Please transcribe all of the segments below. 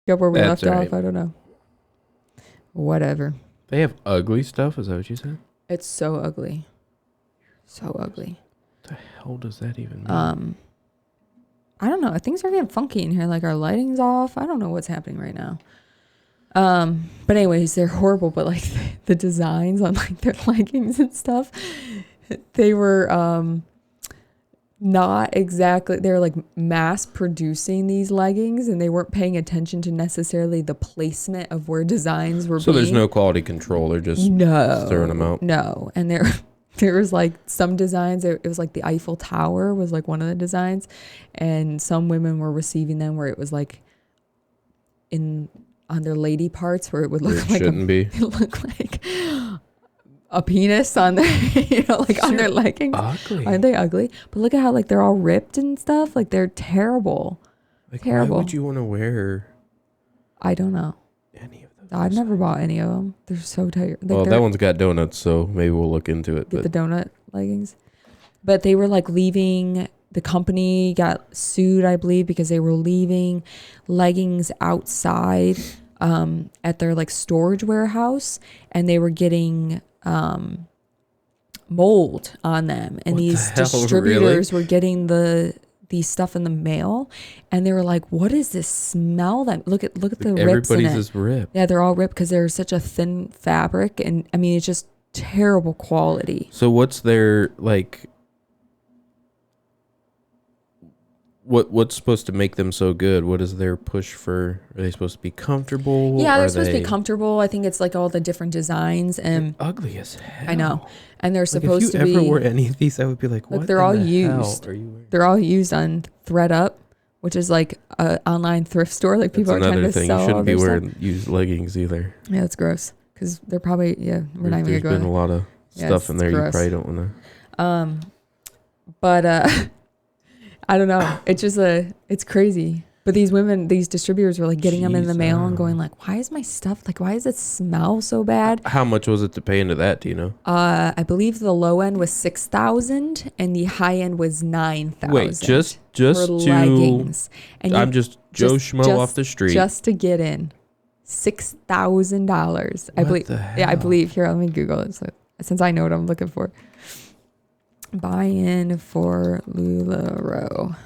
up where we That's left all off. right. I don't know. Whatever. They have ugly stuff. Is that what you said? It's so ugly. So ugly. What the hell does that even mean? I don't know. Things are getting funky in here. Like our lighting's off. I don't know what's happening right now. But anyways, they're horrible. But like the designs on like their leggings and stuff, they were not exactly. They were like mass producing these leggings, and they weren't paying attention to necessarily the placement of where designs were. So there's no quality control. They're just throwing them out. No, and there was like some designs. It was like the Eiffel Tower was like one of the designs, and some women were receiving them where it was like on their lady parts where it would look like it looked like a penis on their like on their leggings. Ugly. Aren't they ugly? But look at how like they're all ripped and stuff. Like they're terrible. Like, terrible. Why would you want to wear I don't know. any of those? I've never bought any of them. They're so tight. Like Well, that one's got donuts, so maybe we'll look into it. Get the donut leggings. But they were like leaving. The company got sued, I believe, because they were leaving leggings outside at their like storage warehouse, and they were getting mold on them. And these distributors were getting these stuff in the mail, and they were like, "What is this smell? That look at the rips in it." Everybody's just ripped. Yeah, they're all ripped because they're such a thin fabric, and I mean it's just terrible quality. So what's their like? What's supposed to make them so good? What is their push for? Are they supposed to be comfortable? Yeah, they're supposed to be comfortable. I think it's like all the different designs and ugly as hell. I know, and they're Like supposed to be. if you ever wore any of these, I would be like, what? They're all the used. hell are you wearing? They're all used on ThredUp, which is like an online thrift store. Like people are trying to sell. You shouldn't be all their wearing used leggings either. Yeah, it's gross because they're probably we're not even There's gonna go. been a lot of stuff in there gross. you probably don't want to. But I don't know. It's just it's crazy. But these women, these distributors were like getting them in the mail and going like, why is my stuff like, why does it smell so bad? How much was it to pay into that? Do you know? I believe the low end was 6,000 and the high end was 9,000. Wait, just for to leggings. And I'm just Joe Schmo off the street. Just to get in, $6,000. I believe. The hell? Yeah, I believe. Here, let me Google it. So, since I know what I'm looking for. Buy-in for LuLaRoe.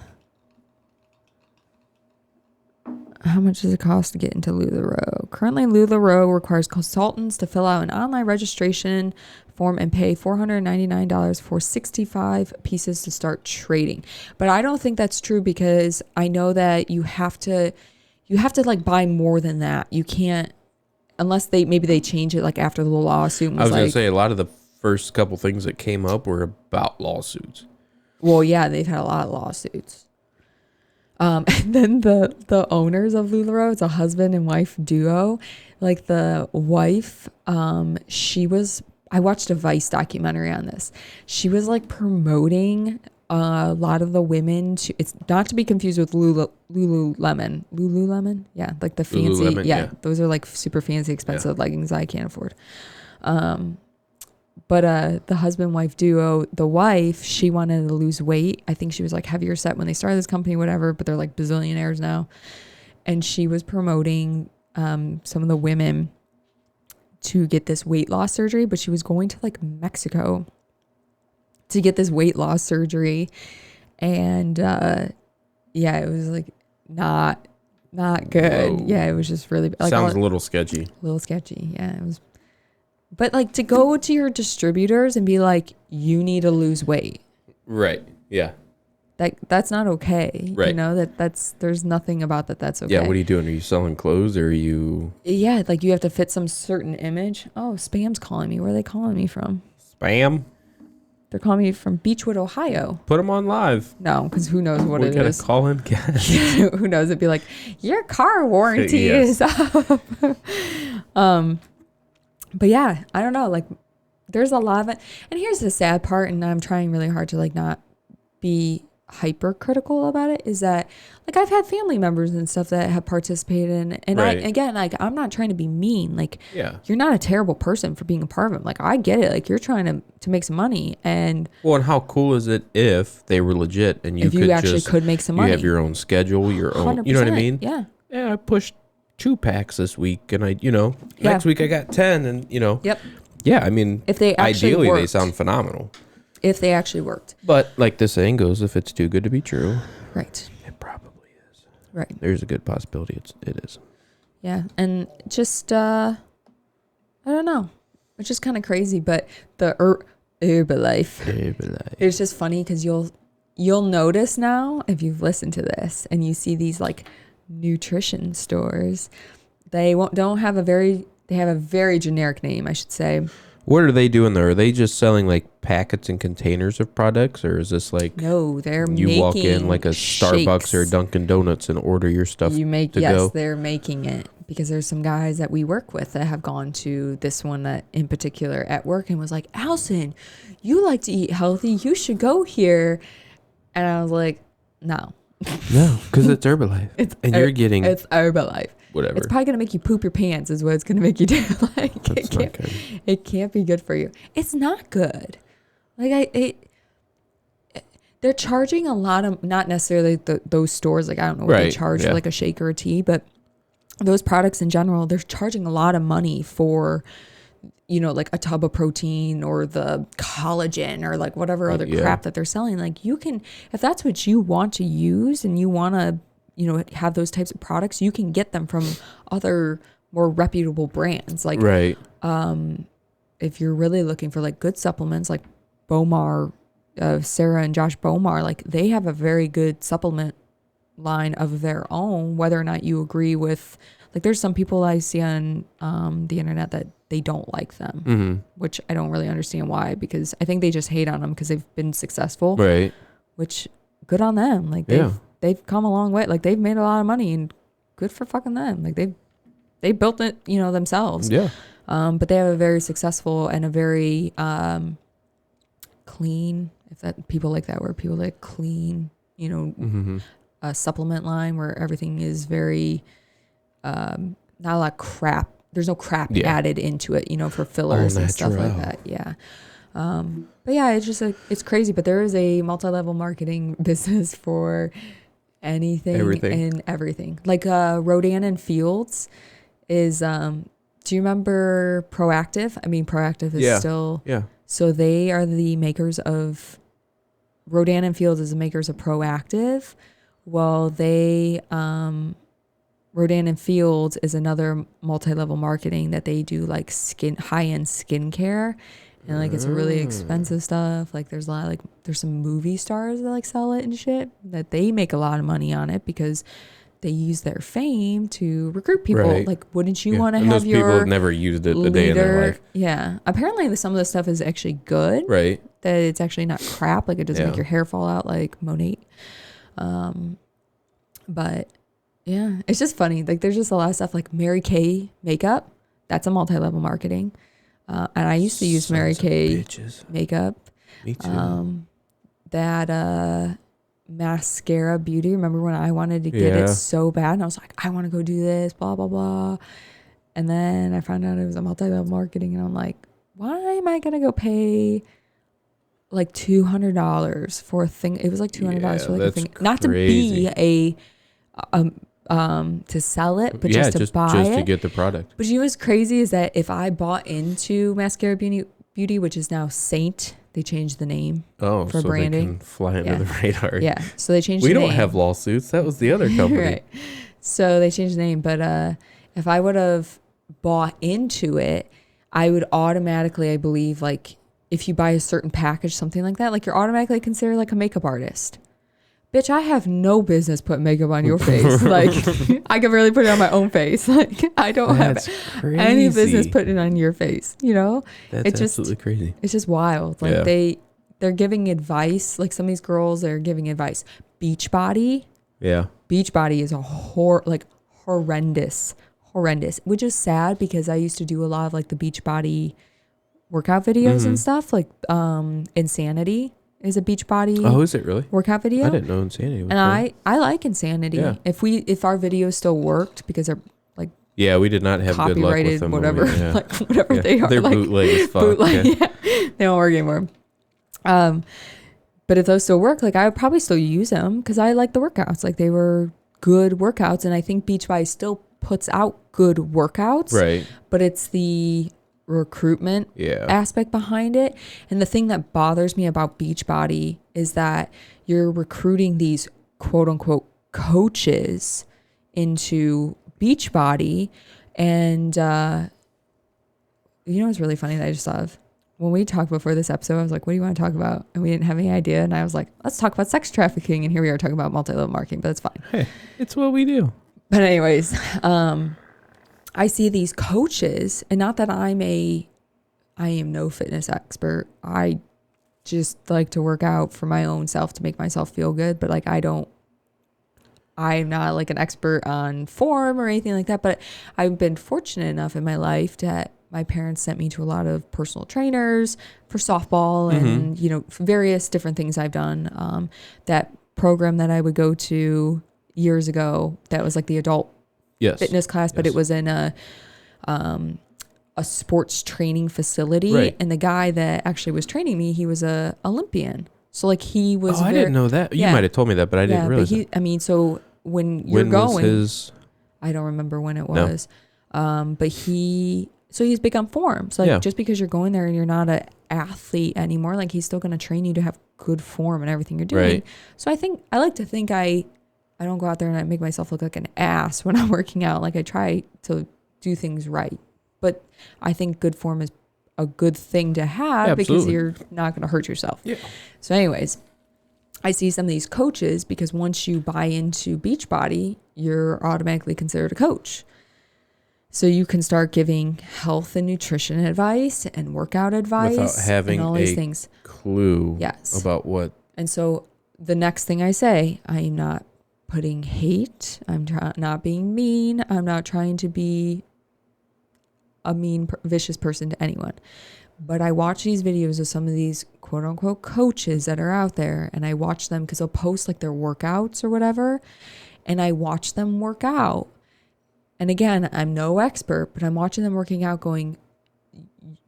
How much does it cost to get into LuLaRoe? Currently, LuLaRoe requires consultants to fill out an online registration form and pay $499 for 65 pieces to start trading. But I don't think that's true because I know that you have to like buy more than that. You can't, unless maybe they change it like after the lawsuit. I was going to say a lot of the first couple things that came up were about lawsuits. Well, yeah, they've had a lot of lawsuits. And then the owners of LuLaRoe, it's a husband and wife duo. Like the wife, I watched a Vice documentary on this. She was like promoting a lot of the women to, it's not to be confused with Lululemon. Lululemon? Yeah, like the fancy, Lululemon, yeah. Those are like super fancy, expensive leggings I can't afford. But the husband-wife duo, the wife, she wanted to lose weight. I think she was like heavier set when they started this company, whatever, but they're like bazillionaires now. And she was promoting some of the women to get this weight loss surgery, but she was going to like Mexico to get this weight loss surgery. And it was like not good. Whoa. Yeah, it was just really like sounds a little sketchy. A little sketchy. Yeah, it was. But like to go to your distributors and be like, you need to lose weight. Right. Yeah. That's not okay. Right. You know, there's nothing about that's okay. Yeah, what are you doing? Are you selling clothes or are you... Yeah, like you have to fit some certain image. Oh, spam's calling me. Where are they calling me from? Spam? They're calling me from Beechwood, Ohio. Put them on live. No, because who knows what it is. Call in guys. Who knows? It'd be like, your car warranty is up. But yeah, I don't know. Like, there's a lot of it. And here's the sad part, and I'm trying really hard to like not be hypercritical about it, is that like I've had family members and stuff that have participated in, and right. I'm not trying to be mean. Like, you're not a terrible person for being a part of it. Like, I get it. Like, you're trying to make some money, and how cool is it if they were legit and you could actually make some money? You have your own schedule, your own. You know what I mean? Yeah. Yeah, I pushed 2 packs this week, and Yeah. next week I got 10, and Yep. yeah, I mean, If they actually ideally they worked. sound phenomenal. If they actually worked. But like the saying goes, if it's too good to be true, Right. it probably is. Right. There's a good possibility it is. Yeah. And just, I don't know. It's just kind of crazy, but the Herbalife, it's just funny because you'll notice now if you've listened to this and you see these like nutrition stores, they have a very generic name, I should say. What are they doing there? Are they just selling like packets and containers of products, or is this like No, they're you making walk in like a Starbucks or Dunkin' Donuts and order your stuff go? They're making it, because there's some guys that we work with that have gone to this one that in particular at work and was like, Allison, you like to eat healthy, you should go here. And I was like, no, because it's Herbalife, you're getting it's Herbalife. Whatever. It's probably gonna make you poop your pants is what it's gonna make you do. Like That's not good. It can't be good for you. It's not good. Like they're charging a lot of, not necessarily those stores, like I don't know what they charge for like a shake or a tea, but those products in general, they're charging a lot of money for, like a tub of protein or the collagen or like whatever other crap that they're selling. Like you can, if that's what you want to use and you want to, have those types of products, you can get them from other more reputable brands. Like, if you're really looking for like good supplements, like Bomar, Sarah and Josh Bomar, like they have a very good supplement line of their own, whether or not you agree with, like there's some people I see on the internet that they don't like them, which I don't really understand why, because I think they just hate on them because they've been successful, right? Which good on them. Like they've come a long way. Like they've made a lot of money, and good for fucking them. Like they built it, themselves. Yeah. But they have a very successful and a very clean, if that people like that word, people like clean, a supplement line where everything is very not a lot of crap. There's no crap added into it, for fillers and stuff like that. Yeah. But yeah, it's just it's crazy. But there is a multi-level marketing business for anything and everything. Like Rodan and Fields is do you remember Proactive? I mean, Proactive is still so they are the makers of Rodan and Fields is the makers of Proactive. Well, they Rodan and Fields is another multi-level marketing that they do, like high-end skincare. And like it's really expensive stuff. Like there's a lot of, like there's some movie stars that like sell it and shit, that they make a lot of money on it because they use their fame to recruit people. Right. Like, wouldn't you want to and have those your people have never used it a day in their life? Yeah. Apparently some of the stuff is actually good. Right. That it's actually not crap. Like it doesn't make your hair fall out like Monate. But yeah, it's just funny. Like there's just a lot of stuff like Mary Kay makeup. That's a multi-level marketing. And I used to use Mary Kay makeup. Me too. That mascara beauty. Remember when I wanted to get it so bad, and I was like, I want to go do this, blah blah blah. And then I found out it was a multi-level marketing, and I'm like, why am I gonna go pay like $200 for a thing? It was like $200 for like a thing, not crazy. to be to sell it, but just to buy it, to get the product. But you know what's crazy is that if I bought into Mascara Beauty, which is now Saint, they changed the name for so branding. They can fly under the radar. Yeah, so they changed. We the don't name. have lawsuits. That was the other company. Right. So they changed the name, but if I would have bought into it, I would automatically, I believe, like if you buy a certain package, something like that, like you're automatically considered like a makeup artist. Bitch, I have no business putting makeup on your face. Like, I can really put it on my own face. Like, I don't have any business putting it on your face, That's absolutely crazy. It's just wild. Like, they're giving advice. Like, some of these girls, they're giving advice. Beachbody. Yeah. Beachbody is a horrendous, which is sad because I used to do a lot of, like, the Beachbody workout videos and stuff. Like, Insanity is a Beachbody. Oh, is it really? Workout video. I didn't know Insanity was and I like Insanity. Yeah. If our videos still worked, because they're like we did not have good luck with them. Whatever, like whatever they are. They're like, bootleg as fuck. Bootleg, they don't work anymore. But if those still work, like I would probably still use them because I like the workouts. Like they were good workouts, and I think Beachbody still puts out good workouts, Right. but it's the recruitment Yeah. aspect behind it. And the thing that bothers me about Beachbody is that you're recruiting these quote unquote coaches into Beachbody. And you know what's really funny that I just thought of? When we talked before this episode, I was like, what do you want to talk about? And we didn't have any idea. And I was like, let's talk about sex trafficking. And here we are talking about multi-level marketing, but it's fine. Hey, it's what we do. But anyways, I see these coaches, and not that I am no fitness expert. I just like to work out for my own self to make myself feel good. But like, I'm not like an expert on form or anything like that. But I've been fortunate enough in my life that my parents sent me to a lot of personal trainers for softball and, you know, various different things I've done. That program that I would go to years ago, that was like the adult fitness class, but it was in a sports training facility. Right. And the guy that actually was training me, he was a Olympian. So like he was. Oh, I didn't know that. You might have told me that, but I didn't realize that. I mean, so when you're going, was his... I don't remember when it was, but so he's big on form. So like just because you're going there and you're not an athlete anymore, like he's still going to train you to have good form and everything you're doing. Right. So I like to think I don't go out there and I make myself look like an ass when I'm working out. Like I try to do things right, but I think good form is a good thing to have because you're not going to hurt yourself. Yeah. So anyways, I see some of these coaches because once you buy into Beachbody, you're automatically considered a coach. So you can start giving health and nutrition advice and workout advice without having and all these things. Clue Yes. about what. And so the next thing I say, I am not putting hate. I'm not being mean. I'm not trying to be a mean, vicious person to anyone. But I watch these videos of some of these quote unquote coaches that are out there, and I watch them because they'll post like their workouts or whatever. And I watch them work out. And again, I'm no expert, but I'm watching them working out going,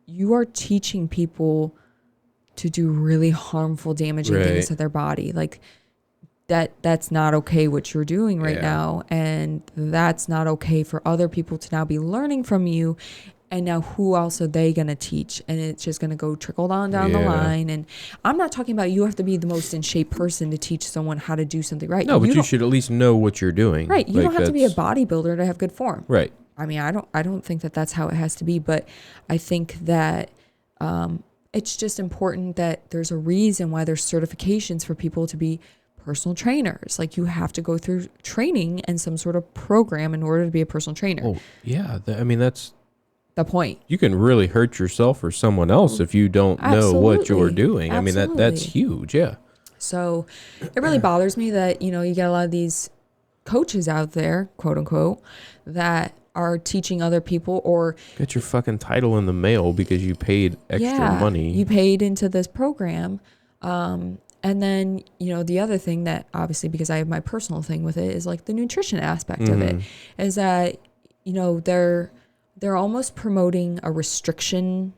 you are teaching people to do really harmful, damaging things to their body. Like that's not okay what you're doing right now. And that's not okay for other people to now be learning from you. And now who else are they going to teach? And it's just going to go trickle down the line. And I'm not talking about you have to be the most in shape person to teach someone how to do something right. No, but you should at least know what you're doing. Right. You don't have to be a bodybuilder to have good form. Right. I mean, I don't think that that's how it has to be, but I think that it's just important that there's a reason why there's certifications for people to be personal trainers. Like you have to go through training and some sort of program in order to be a personal trainer. Oh, yeah. I mean, that's the point. You can really hurt yourself or someone else if you don't know what you're doing. Absolutely. I mean, that's huge. Yeah. So it really bothers me that, you know, you get a lot of these coaches out there, quote unquote, that are teaching other people or get your fucking title in the mail because you paid extra money. You paid into this program. And then, you know, the other thing that obviously, because I have my personal thing with it, is like the nutrition aspect of it, is that, you know, they're almost promoting a restriction.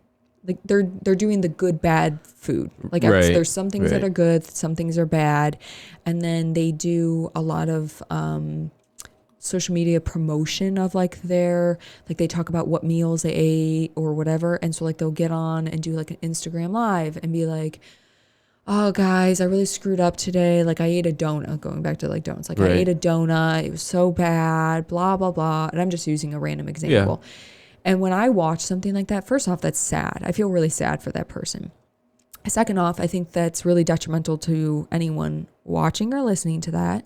Like they're doing the good, bad food. Like there's some things that are good, some things are bad. And then they do a lot of social media promotion of like they talk about what meals they ate or whatever. And so like they'll get on and do like an Instagram live and be like, oh guys, I really screwed up today. Like I ate a donut, going back to like donuts. Like I ate a donut. It was so bad, blah, blah, blah. And I'm just using a random example. Yeah. And when I watch something like that, first off, that's sad. I feel really sad for that person. Second off, I think that's really detrimental to anyone watching or listening to that,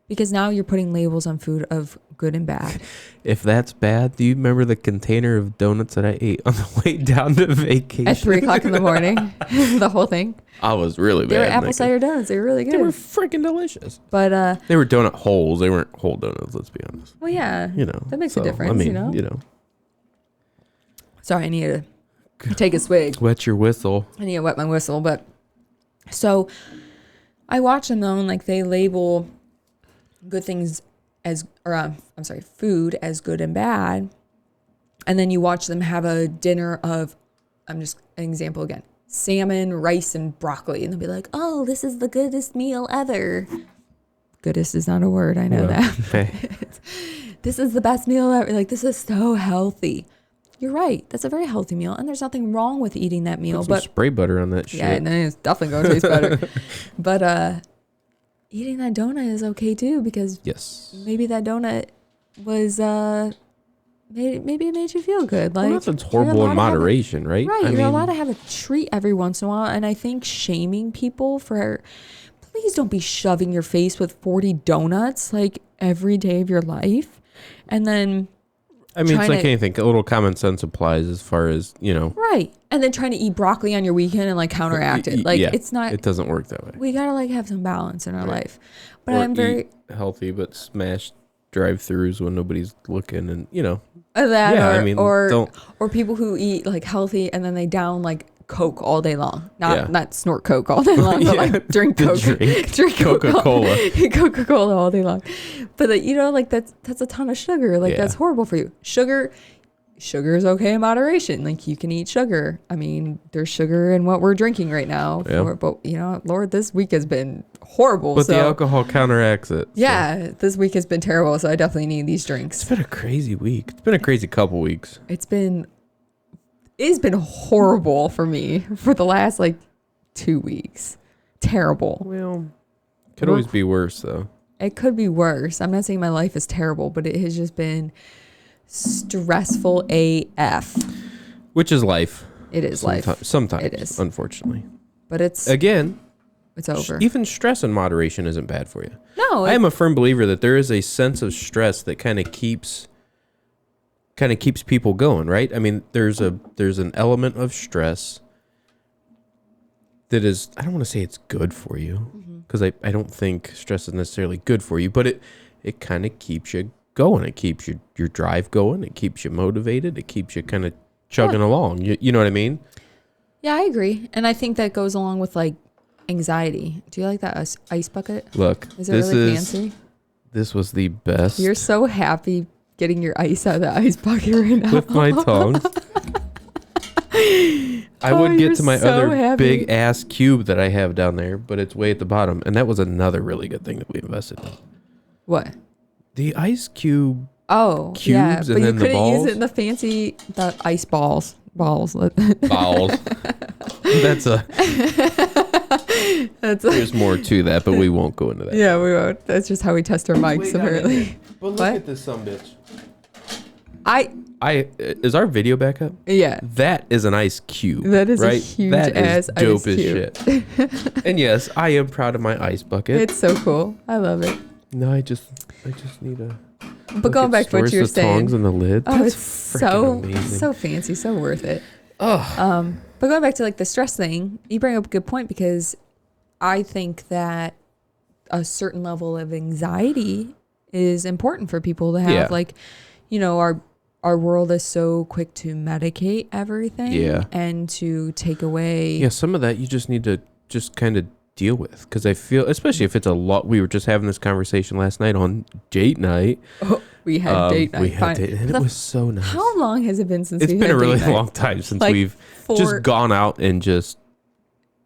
because now you're putting labels on food of good and bad. If that's bad, do you remember the container of donuts that I ate on the way down to vacation? At 3:00 in the morning, the whole thing. I was really bad. They were apple cider donuts. They were really good. They were freaking delicious. But they were donut holes. They weren't whole donuts, let's be honest. Well, yeah. You know. That makes a difference, I mean, you know. Sorry, I need to take a swig. Wet your whistle. I need to wet my whistle. But so I watch them though, and like they label good things food as good and bad. And then you watch them have a dinner of, I'm just an example again, salmon, rice, and broccoli. And they'll be like, oh, this is the goodest meal ever. Goodest is not a word. I know that. this is the best meal ever. Like, this is so healthy. You're right. That's a very healthy meal. And there's nothing wrong with eating that meal. Put some But spray butter on that shit. yeah, and then it's definitely going to taste better. But eating that donut is okay too, because Yes. maybe that donut was maybe it made you feel good. Like, Well, nothing's horrible in moderation, right? Right. I You're mean, allowed to have a treat every once in a while. And I think shaming people for, please don't be shoving your face with 40 donuts like every day of your life. And then I mean, it's trying like to- anything. A little common sense applies as far as, you know. right. And then trying to eat broccoli on your weekend and like counteract it. Like, Yeah, it's not, It doesn't work that way. we gotta like have some balance in our Right. life. But Or I'm very eat healthy, but smash drive-throughs when nobody's looking, and you know. that Yeah, or, I mean, or don't. or people who eat like healthy and then they down like Coke all day long. Yeah. Not snort Coke all day long, but Yeah, like drink the Coke. drink Coca-Cola. Coca-Cola all day long. But like, you know, like that's a ton of sugar. Like, Yeah. that's horrible for you. Sugar is okay in moderation. Like, you can eat sugar. I mean, there's sugar in what we're drinking right now. Yeah. But you know, Lord, this week has been horrible. But so the alcohol counteracts it. So. yeah, this week has been terrible. So I definitely need these It's drinks. been a crazy week. It's been a crazy couple weeks. It's been horrible for me for the last like 2 weeks. Terrible. Well, could always be worse though. It could be worse. I'm not saying my life is terrible, but it has just been stressful AF. Which is life. It is life. Sometimes. It is. Unfortunately. But it's Again, over. even stress in moderation isn't bad for you. No, I am a firm believer that there is a sense of stress that kind of keeps people going, right? I mean, there's an element of stress that is, I don't want to say it's good for you, because I don't think stress is necessarily good for you, but it kind of keeps you going. It keeps your drive going. It keeps you motivated. It keeps you kind of chugging along. You know what I mean? yeah, I agree. And I think that goes along with like anxiety. Do you like that ice bucket? Look, Is it really fancy? This was the best. You're so happy getting your ice out of the ice bucket right now. With my tongue. I would you're get to my so other happy. big ass cube that I have down there, but it's way at the bottom. And that was another really good thing that we invested in. What? The ice cube. Oh, yeah. Cubes But and you then the couldn't use balls? it in the ice balls. Balls. That's There's more to that, but we won't go into that. yeah, we won't. That's just how we test our mics, apparently. But look What? at this sumbitch. Is Is our video back up? yeah. That is an ice cube. That is a right? huge That is ass dope ice as cube. shit. And yes, I am proud of my ice bucket. It's so cool. I love it. No, I just need a. But going back to what you were the tongs saying. and the lid. Oh, That's it's freaking so amazing. so fancy, so worth it. Oh, But going back to like the stress thing, you bring up a good point, because I think that a certain level of anxiety is important for people to have. Yeah. Like, you know, our world is so quick to medicate everything, Yeah. and to take away. yeah. Some of that you just need to just kind of deal with, because I feel, especially if it's a lot. We were just having this conversation last night on date night. Oh, we had date night. We had Fine. date, and it was so nice. How long has it been since It's we've been had a really date night? long time since Like, we've For, just gone out and just.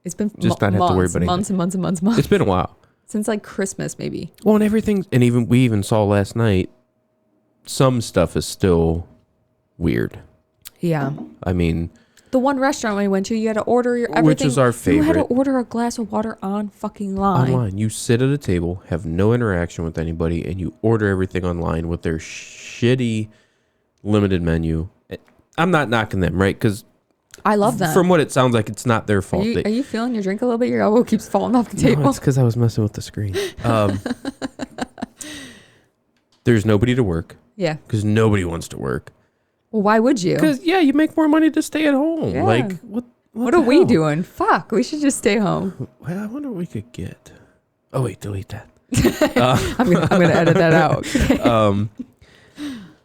it's been just not have to worry months, about months and months and months and months. It's been a while. Since like Christmas, maybe. Well, and everything, and we even saw last night. Some stuff is still weird. Yeah. I mean, The one restaurant we went to, you had to order your everything. which is our You had to favorite. order a glass of water on fucking line. Online, you sit at a table, have no interaction with anybody, and you order everything online with their shitty limited menu. I'm not knocking them, right? Because I love that. from what it sounds like, it's not their Are fault. you, are you feeling your drink a little bit? Your elbow keeps falling off the table. No, it's because I was messing with the screen. There's nobody to work Yeah. because nobody wants to work. Well, why would you? Because you make more money to stay at home. Yeah. Like what? What the are we hell? doing? Fuck. We should just stay home. Well, I wonder what we could get. Oh wait, delete that. I'm gonna edit that out.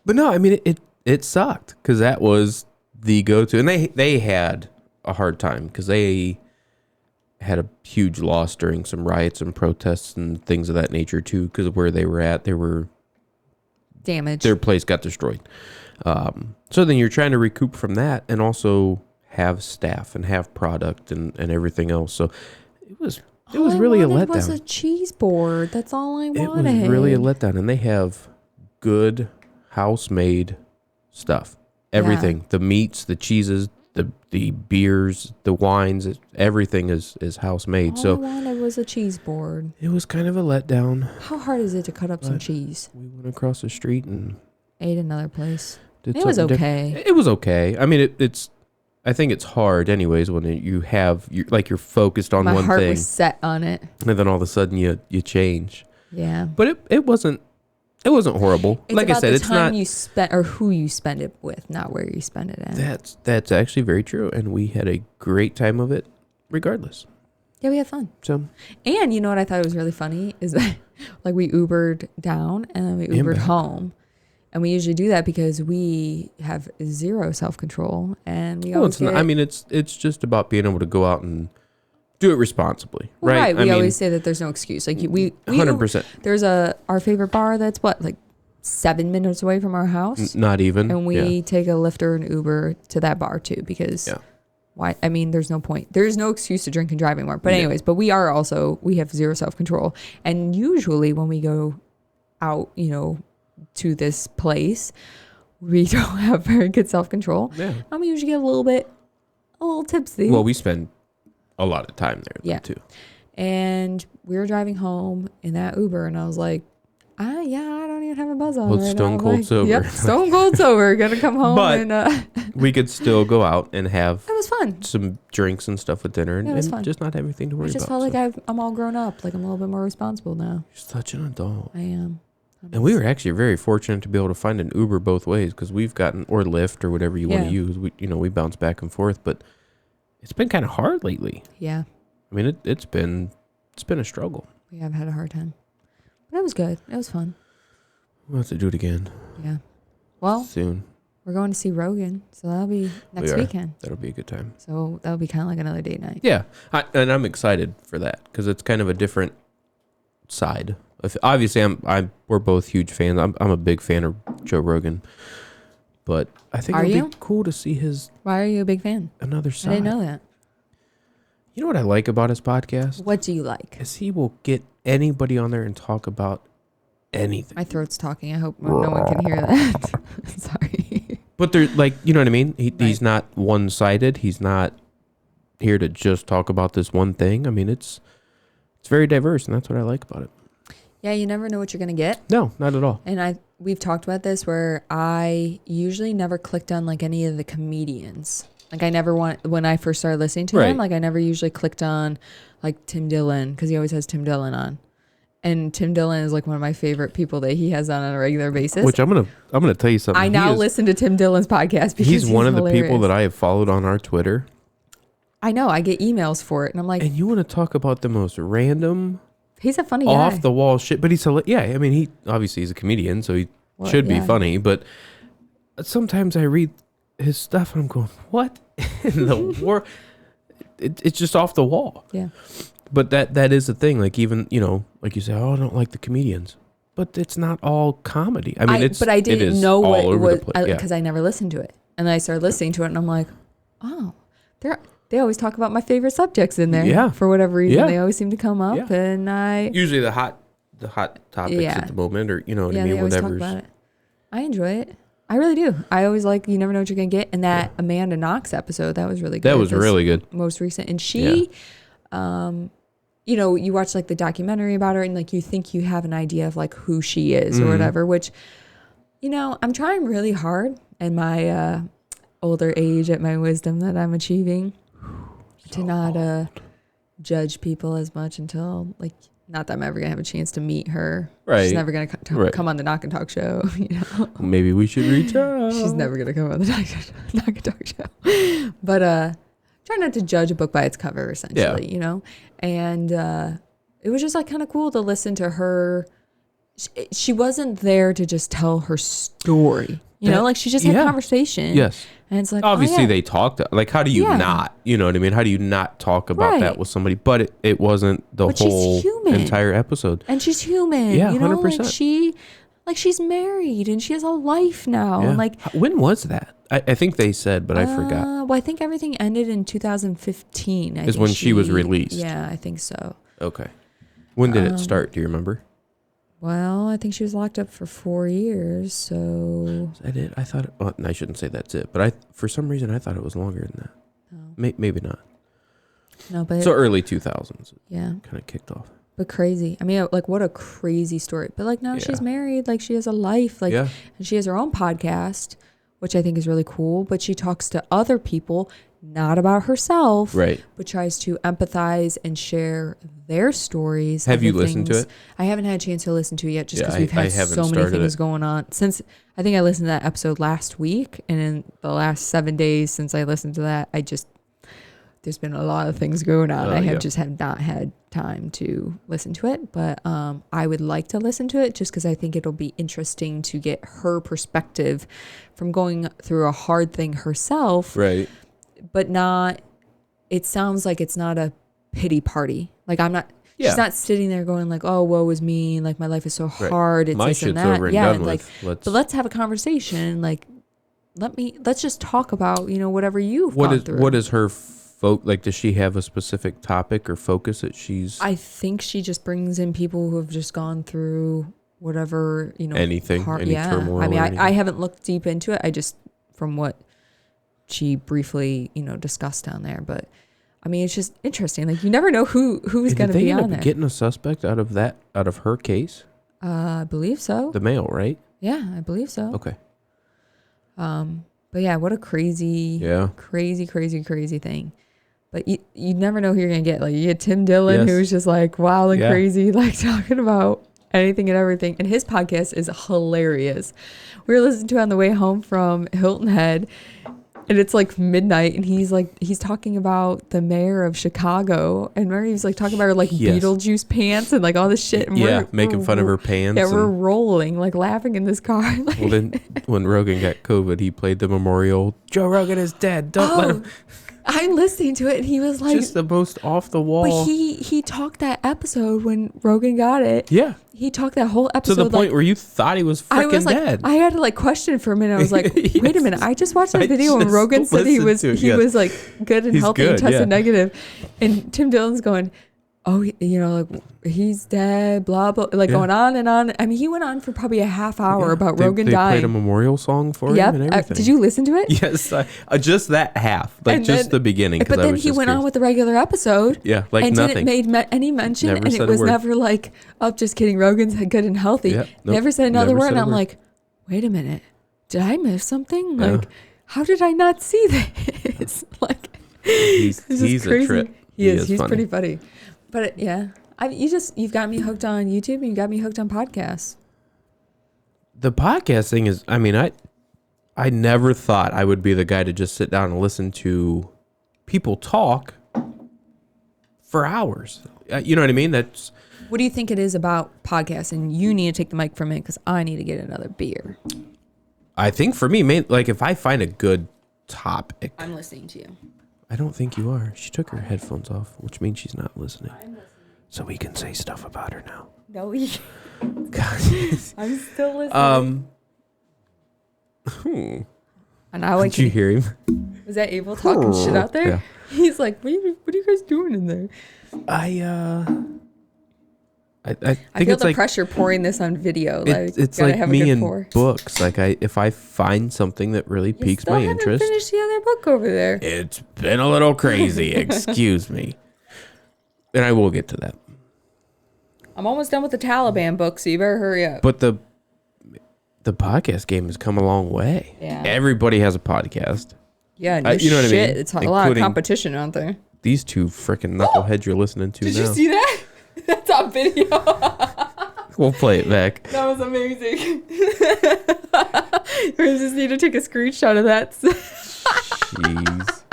But no, I mean it sucked because that was the go-to, and they had a hard time because they had a huge loss during some riots and protests and things of that nature too. Because of where they were at, Damage. their place got destroyed. So then you're trying to recoup from that, and also have staff and have product and everything else. So it was really a was letdown. a cheese board. That's all I It wanted. was really a letdown, and they have good house-made stuff. Everything, the meats, the cheeses, the beers, the wines, everything is house-made. All So I wanted was a cheese board. it was kind of a letdown. How hard is it to cut up some But cheese? We went across the street and Ate another place. did It was something okay. different. It was okay. I mean, it's. I think it's hard, anyways, when you're focused on My one heart thing, was set on it. and then all of a sudden you change. Yeah. But it wasn't horrible. It's like I about said, the it's time not. you spend or who you spend it with, not where you spend it at. That's actually very true, and we had a great time of it, regardless. Yeah, we had fun. So And you know what I thought was really funny is that like we Ubered down and then we And Ubered back. home. And we usually do that because we have zero self-control and we always I mean, it's just about being able to go out and do it responsibly, well, right? We always say that there's no excuse. Like we 100%. There's our favorite bar that's like 7 minutes away from our house. Not even. And we take a Lyft or an Uber to that bar too because why? I mean, there's no point. There's no excuse to drink and drive anymore. But anyways, but we have zero self-control. And usually when we go out, to this place, we don't have very good self-control. Yeah. And we usually get a little tipsy. Well, we spend a lot of time there too. And we were driving home in that Uber and I was like, I don't even have a buzz on Well, right stone now. cold Like, sober. Yep, stone cold sober. Gonna come home But and we could still go out and have it was fun. some drinks and stuff with dinner and, It was and fun. just not have anything to worry I just about. felt like I'm all grown up. Like I'm a little bit more responsible now. You're such an adult. I am. And we were actually very fortunate to be able to find an Uber both ways because we've gotten, or Lyft or whatever you want to use. We bounce back and forth, but it's been kind of hard lately. Yeah. I mean, it's been a struggle. We have had a hard time. But it was good. It was fun. We'll have to do it again. Yeah. Well, Soon. we're going to see Rogan, so that'll be next weekend. That'll be a good time. So that'll be kind of like another date night. Yeah. And I'm excited for that because it's kind of a different side. Obviously, we're both huge fans. I'm a big fan of Joe Rogan, but I think it'll be cool to see his. Why are you a big fan? Another side. I didn't know that. You know what I like about his podcast? What do you like? Is he will get anybody on there and talk about anything. My throat's talking. I hope no one can hear that. Sorry. But they're like, you know what I mean? He's not one-sided. He's not here to just talk about this one thing. I mean, it's very diverse, and that's what I like about it. Yeah, you never know what you're gonna get. No, not at all. And we've talked about this where I usually never clicked on like any of the comedians. Like I never when I first started listening to him, like I never usually clicked on like Tim Dillon because he always has Tim Dillon on. And Tim Dillon is like one of my favorite people that he has on a regular basis. Which I'm gonna tell you something. I now listen to Tim Dillon's podcast because he's one of hilarious. the people that I have followed on our Twitter. I know. I get emails for it, and I'm like, and you want to talk about the most random, he's a funny guy. off the wall shit, but he's I mean, he's a comedian, so he should be funny. But sometimes I read his stuff and I'm going, what in the world? It's just off the wall. Yeah. But that is the thing. Like even like you say, oh, I don't like the comedians, but it's not all comedy. I mean, but I didn't know what it was because because I never listened to it, and then I started listening to it, and I'm like, oh, they always talk about my favorite subjects in there. Yeah. For whatever reason, Yeah. they always seem to come up, and I usually the hot topics at the moment, or you know what I mean, they always talk about it. I enjoy it. I really do. I always like. You never know what you're gonna get. And that Amanda Knox episode, that was really good. That was really good. Most recent, and she, you watch like the documentary about her, and like you think you have an idea of like who she is or whatever. Which, I'm trying really hard in my older age at my wisdom that I'm achieving to not judge people as much until like. Not that I'm ever gonna have a chance to meet her. Right. She's never gonna come on the Knock and Talk show. Maybe we should reach out. She's never gonna come on the Knock and Talk show. But try not to judge a book by its cover, essentially. And it was just like kind of cool to listen to her. She wasn't there to just tell her story. Like she just had conversation. Yes. And it's like obviously they talked. Like how do you not? You know what I mean? How do you not talk about that with somebody? But it wasn't the whole entire episode. And she's human. Yeah, 100%. Like she's married and she has a life now. Yeah. And like when was that? I think they said, but I forgot. Well, I think everything ended in 2015. Is when she was released. Yeah, I think so. Okay. When did it start? Do you remember? Well, I think she was locked up for 4 years, so... Is that it? I thought... Oh, I shouldn't say that's it. But for some reason, I thought it was longer than that. No, Maybe not. no, but... So early 2000s. Yeah. Kind of kicked off. But crazy. I mean, like, what a crazy story. But, like, now she's married. Like, she has a life. Like, and she has her own podcast, which I think is really cool. But she talks to other people, not about herself. Right. But tries to empathize and share their stories. Have you listened to it? I haven't had a chance to listen to it yet just because we've I had haven't so many things it. going on. Since, I think I listened to that episode last week. And in the last 7 days since I listened to that, there's been a lot of things going on. I have not had time to listen to it, but I would like to listen to it just because I think it'll be interesting to get her perspective from going through a hard thing herself. Right. But it sounds like it's not a pity party. Like she's not sitting there going like, oh, woe is me. Like my life is so hard. It's my this shit's and that. over and done with. But let's have a conversation. Like, let's just talk about, whatever you've gone through. What is her like, does she have a specific topic or focus that she's... I think she just brings in people who have just gone through whatever, anything, any turmoil. I mean, I haven't looked deep into it. I just, from what she briefly, discussed down there. But, I mean, it's just interesting. Like, you never know who's going to be on there. Getting a suspect out of her case? I believe so. The male, right? Yeah, I believe so. Okay. But yeah, what a crazy thing. But you never know who you're going to get. Like, you get Tim Dillon, who's just like wild and crazy, like talking about anything and everything. And his podcast is hilarious. We were listening to it on the way home from Hilton Head. And it's like midnight. And he's talking about the mayor of Chicago. And remember, he was like talking about her like Beetlejuice pants and like all this shit. And making fun of her pants. Yeah, we're rolling, like laughing in this car. Like, well, then when Rogan got COVID, he played the memorial. Joe Rogan is dead. Don't let him... I'm listening to it, and he was like, just the most off the wall. But he talked that episode when Rogan got it. Yeah, he talked that whole episode to the point where you thought he was freaking dead. I had to like question for a minute. I was like, wait a minute, I just watched that video and Rogan said he was like good and healthy and tested negative, and Tim Dillon's going, oh, like he's dead, blah blah, like going on and on. I mean, he went on for probably a half hour about Rogan dying. They played a memorial song for him and everything. Did you listen to it? Yes, just that half, like and just the beginning. But then he went on with the regular episode. Yeah, like and nothing. Didn't make any mention, and it was never like, oh, just kidding. Rogan's good and healthy. Yep, never said another word. And I'm like, wait a minute, did I miss something? Like, how did I not see this? Like, he's a trip. He's funny. Pretty funny. But yeah, you've got me hooked on YouTube and you got me hooked on podcasts. The podcast thing is, I mean, I never thought I would be the guy to just sit down and listen to people talk for hours. You know what I mean? What do you think it is about podcasts? And you need to take the mic from it because I need to get another beer. I think for me, like if I find a good topic. I'm listening to you. I don't think you are. She took her headphones off, which means she's not listening. So we can say stuff about her now. No, I'm still listening. And now Did you hear him? Was that Abel talking shit out there? Yeah. He's like, what are you guys doing in there? I feel the pressure pouring this on video. It's like me in books. Like if I find something that really piques my interest. You finished the other book over there. It's been a little crazy. Excuse me. And I will get to that. I'm almost done with the Taliban book, so you better hurry up. But the podcast game has come a long way. Yeah. Everybody has a podcast. Yeah, you know what I mean? It's a lot of competition out there. These two freaking knuckleheads you're listening to now. Did you see that? That's on video. We'll play it back. That was amazing. We just need to take a screenshot of that. Jeez.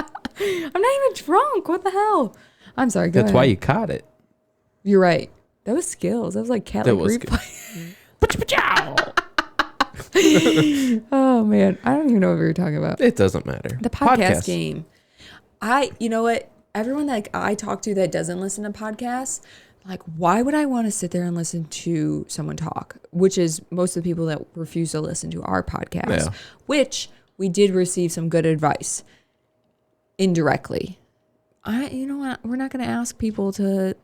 I'm not even drunk. What the hell? I'm sorry. Go That's ahead. why you caught it. You're right. That was skills. That was like cat like replay. Oh man, I don't even know what we were talking about. It doesn't matter. The podcast game. You know what? Everyone that I talk to that doesn't listen to podcasts, like, why would I want to sit there and listen to someone talk? Which is most of the people that refuse to listen to our podcast, which we did receive some good advice indirectly. You know what? We're not going to ask people to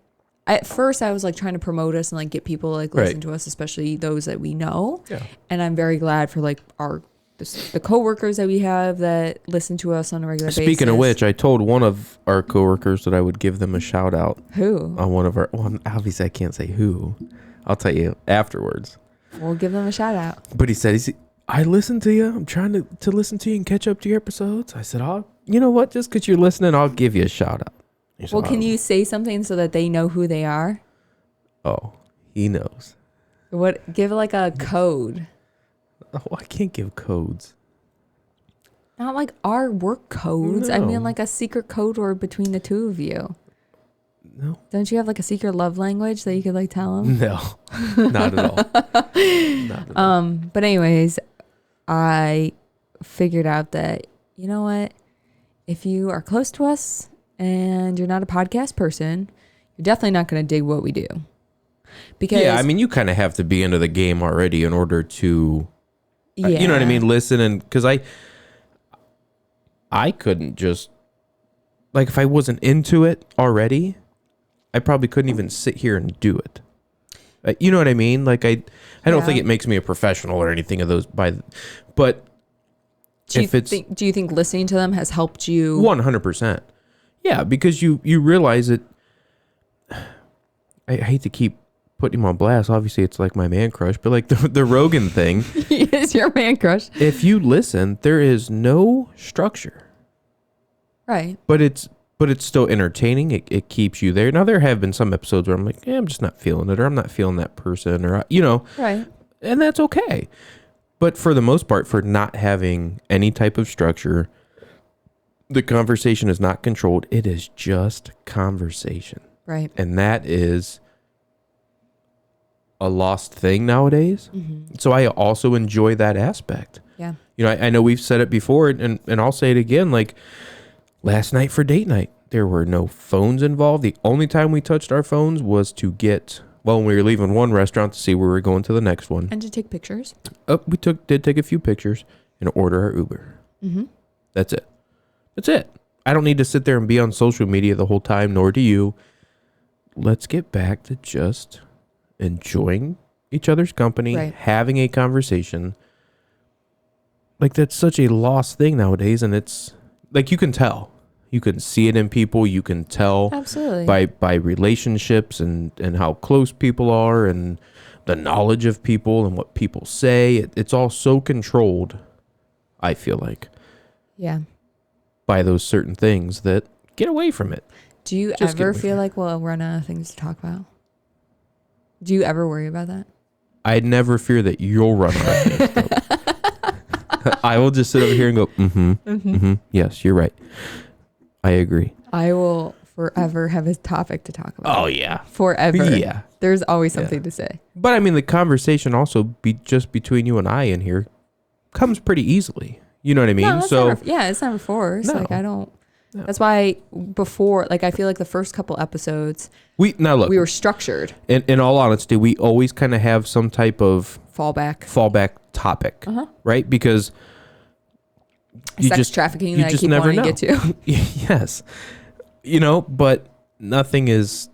at first I was like trying to promote us and like get people to like listen Right. to us, especially those that we know. Yeah. And I'm very glad for like the coworkers that we have that listen to us on a regular basis. Speaking of which, I told one of our coworkers that I would give them a shout out Who? on one of our. Well, obviously I can't say who. I'll tell you afterwards. We'll give them a shout out. But he said, I listen to you. I'm trying to listen to you and catch up to your episodes. I said, you know what? Just because you're listening, I'll give you a shout out. He said, Well, can you say something so that they know who they are? Oh, he knows. What? Give like a code. Oh, I can't give codes. Not like our work codes. I No. mean like a secret code word between the two of you. No. Don't you have like a secret love language that you could like tell them? No, not at all. Not at all. But anyways, I figured out that, you know what? If you are close to us and you're not a podcast person, you're definitely not going to dig what we do. Because Yeah, I mean, you kind of have to be into the game already in order to, yeah. you know what I mean? Listen, and because I couldn't just, like, if I wasn't into it already, I probably couldn't even sit here and do it. You know what I mean? Like, I don't Yeah. think it makes me a professional or anything of those, but do if it's do you think listening to them has helped you? 100%. Yeah, because you realize it. I hate to keep putting him on blast. Obviously, it's like my man crush, but like the Rogan thing. He is your man crush. If you listen, there is no structure, Right. but it's still entertaining. It keeps you there. Now there have been some episodes where I'm like, I'm just not feeling it, or I'm not feeling that person, or Right. and that's okay. But for the most part, for not having any type of structure, the conversation is not controlled. It is just conversation. Right. And that is a lost thing nowadays. Mm-hmm. So I also enjoy that aspect. Yeah. You know, I know we've said it before, and I'll say it again. Like last night for date night, there were no phones involved. The only time we touched our phones was to when we were leaving one restaurant to see where we were going to the next one. And to take pictures. We did take a few pictures and order our Uber. Mm-hmm. That's it. That's it. I don't need to sit there and be on social media the whole time, nor do you. Let's get back to just enjoying each other's company, Right. having a conversation. Like that's such a lost thing nowadays, and it's like you can tell. You can see it in people. You can tell Absolutely. by relationships and how close people are and the knowledge of people and what people say. It's all so controlled, I feel like, Yeah. by those certain things that get away from it. Do you Just get ever away feel from it. like we'll run out of things to talk about? Do you ever worry about that? I never fear that you'll run out of things, though. I will just sit over here and go, yes, you're right. I agree. I will forever have a topic to talk about. Oh, yeah. Forever. Yeah. There's always Yeah. something to say. But I mean, the conversation also just between you and I in here comes pretty easily. You know what I mean? No, it's So never, yeah, it's never forced. No. Like I don't. No. That's why before, like I feel like the first couple episodes we we were structured. in all honesty, we always kind of have some type of Fallback. fallback topic, right? Because you Sex just trafficking you that I just keep never wanting know. to get to. yes, but nothing is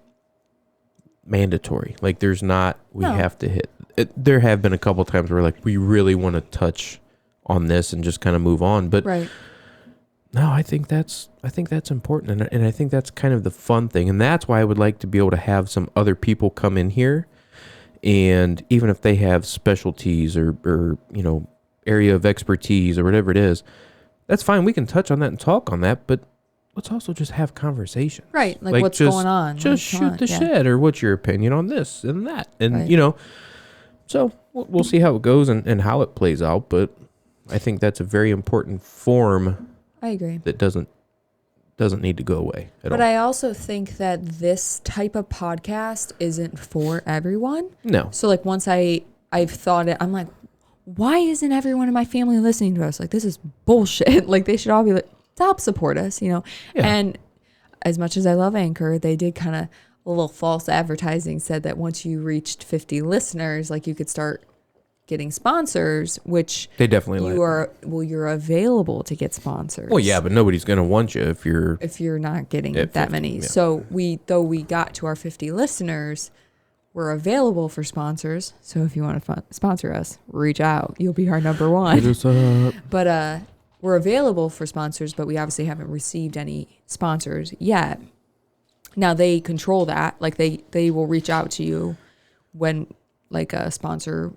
mandatory. Like there's not. We No. have to hit. There have been a couple times where like we really want to touch on this and just kind of move on, but Right. no, I think that's important, and I think that's kind of the fun thing, and that's why I would like to be able to have some other people come in here, and even if they have specialties or area of expertise or whatever it is, that's fine. We can touch on that and talk on that, but let's also just have conversation. Right. Like, Like, what's just- going on? Just Like, come shoot the on, yeah. shit, or what's your opinion on this and that, and Right. So we'll see how it goes and how it plays out, but I think that's a very important form I agree. that doesn't need to go away at But all. I also think that this type of podcast isn't for everyone. No. So like once I've thought it, I'm like, why isn't everyone in my family listening to us? Like this is bullshit. Like they should all be like, help support us, Yeah. And as much as I love Anchor, they did kind of a little false advertising said that once you reached 50 listeners, like you could start getting sponsors, which They definitely you're available to get sponsors. Well, yeah, but nobody's going to want you if you're not getting at that 50, many. yeah. So we got to our 50 listeners, we're available for sponsors. So if you want to sponsor us, reach out. You'll be our number one. Hit us up. But we're available for sponsors, but we obviously haven't received any sponsors yet. Now they control that. Like they will reach out to you when like a sponsor,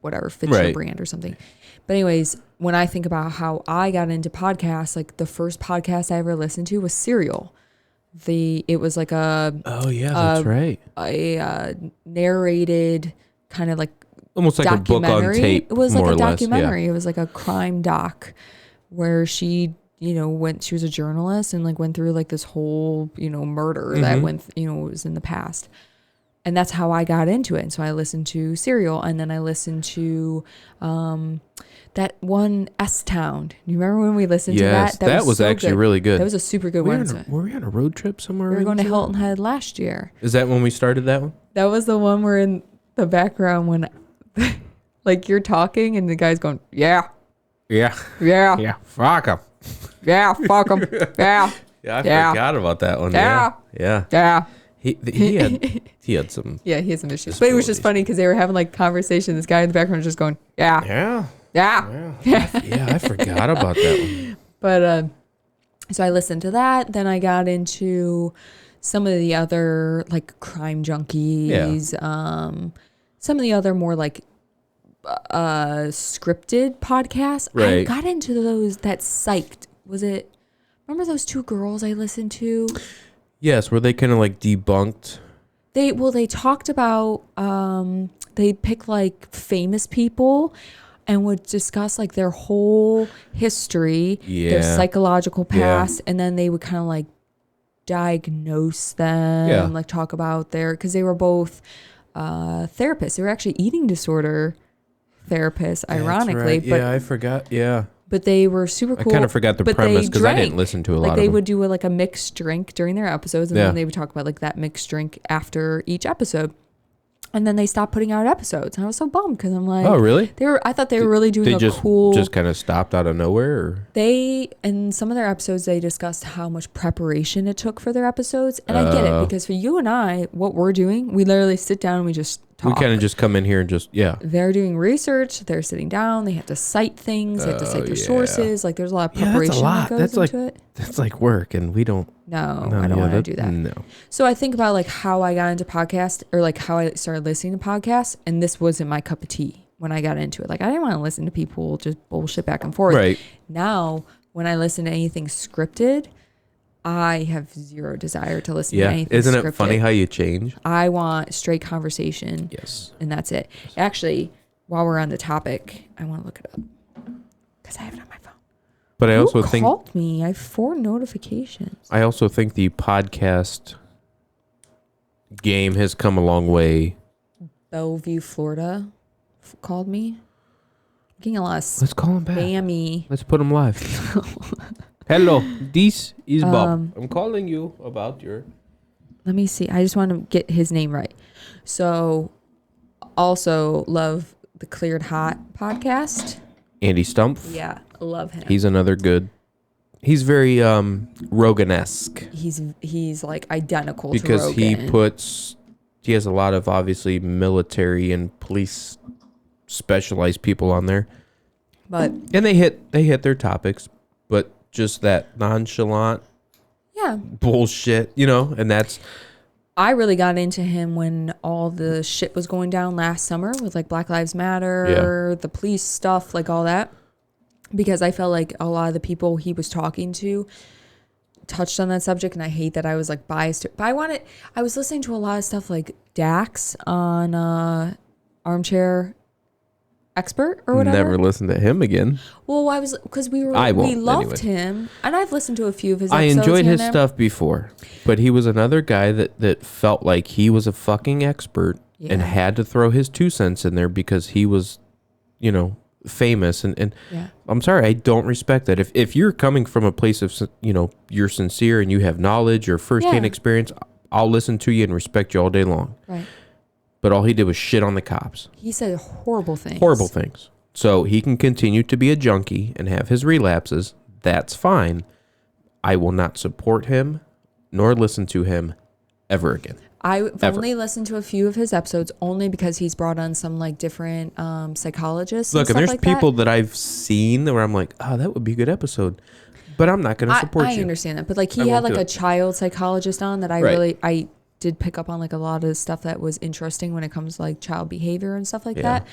whatever fits your brand or something. But anyways, when I think about how I got into podcasts, like the first podcast I ever listened to was Serial. It was like Oh yeah, that's right. A narrated kind of like Almost like a book on tape. It was like more a or less, documentary. yeah. It was like a crime doc where she, she was a journalist and like went through like this whole, murder that went, was in the past. And that's how I got into it. And so I listened to Serial, and then I listened to that one S-Town. You remember when we listened to that? That was so actually good. really good. That was a super good one. Were we on a road trip somewhere? We were going to Hilton Head last year. Is that when we started that one? That was the one where in the background when like you're talking and the guy's going, yeah, Yeah. yeah, Yeah. Fuck him. yeah, fuck him, yeah, Yeah, I Yeah. forgot about that one. Yeah. Yeah. yeah. He had some. Yeah, he has some issues. But it was just funny because they were having like conversation. This guy in the background was just going, yeah, Yeah. yeah. Yeah, I forgot about that one. But so I listened to that. Then I got into some of the other like Crime Junkies, some of the other more like scripted podcasts. I Right. got into those that Psyched. Was it? Remember those two girls I listened to? Yes, were they kind of like debunked? They talked about they pick like famous people and would discuss like their whole history, their psychological past, and then they would kind of like diagnose them, like talk about because they were both therapists. They were actually eating disorder therapists, ironically. Right. But I forgot. Yeah. But they were super cool. I kind of forgot the but premise they because I didn't drank. listen to a lot Like of they them. would do like a mixed drink during their episodes, and then they would talk about like that mixed drink after each episode. And then they stopped putting out episodes, and I was so bummed because I'm like, oh really? I thought they were really doing They a cool. just kind of stopped out of nowhere. Or? They in some of their episodes they discussed how much preparation it took for their episodes, and I get it because for you and I, what we're doing, we literally sit down and we just talk. We kind of just come in here and just They're doing research. They're sitting down. They have to cite things. They have to cite their sources. Like there's a lot of preparation that goes into it. That's like work, and we don't. No, I don't want to do that. No. So I think about like how I got into podcast or like how I started listening to podcasts, and this wasn't my cup of tea when I got into it. Like I didn't want to listen to people just bullshit back and forth. Right. Now, when I listen to anything scripted, I have zero desire to listen to anything Isn't scripted. it funny how you change? I want straight conversation. Yes. And that's it. Actually, while we're on the topic, I want to look it up because I have it on my phone. But I also Who called me? I have 4 notifications. I also think the podcast game has come a long way. Bellevue, Florida called me. I'm getting a lot of Let's call him back. spammy. Let's put him live. Hello, this is Bob. I'm calling you about your. Let me see. I just want to get his name right. So, also love the Cleared Hot podcast. Andy Stumpf. Yeah, love him. He's another good. He's very Rogan-esque. He's like identical because to Rogan. He has a lot of obviously military and police specialized people on there. And they hit their topics, but just that nonchalant bullshit, and that's. I really got into him when all the shit was going down last summer with like Black Lives Matter, the police stuff, like all that. Because I felt like a lot of the people he was talking to touched on that subject, and I hate that I was like biased. But I was listening to a lot of stuff like Dax on Armchair Expert or whatever. Never listened to him again. Well, because we loved him, and I've listened to a few of his episodes. I enjoyed his stuff before, but he was another guy that felt like he was a fucking expert and had to throw his 2 cents in there because he was, famous. And I'm sorry, I don't respect that. If you're coming from a place of, you're sincere and you have knowledge or firsthand experience, I'll listen to you and respect you all day long. Right. but all he did was shit on the cops. He said horrible things. Horrible things. So he can continue to be a junkie and have his relapses. That's fine. I will not support him nor listen to him ever again. I've only listened to a few of his episodes only because he's brought on some like different psychologists. Look, and if there's like people that I've seen where I'm like, oh, that would be a good episode, but I'm not going to support you. I understand that, but like he had like a child psychologist on that I did pick up on like a lot of stuff that was interesting when it comes to like child behavior and stuff like that.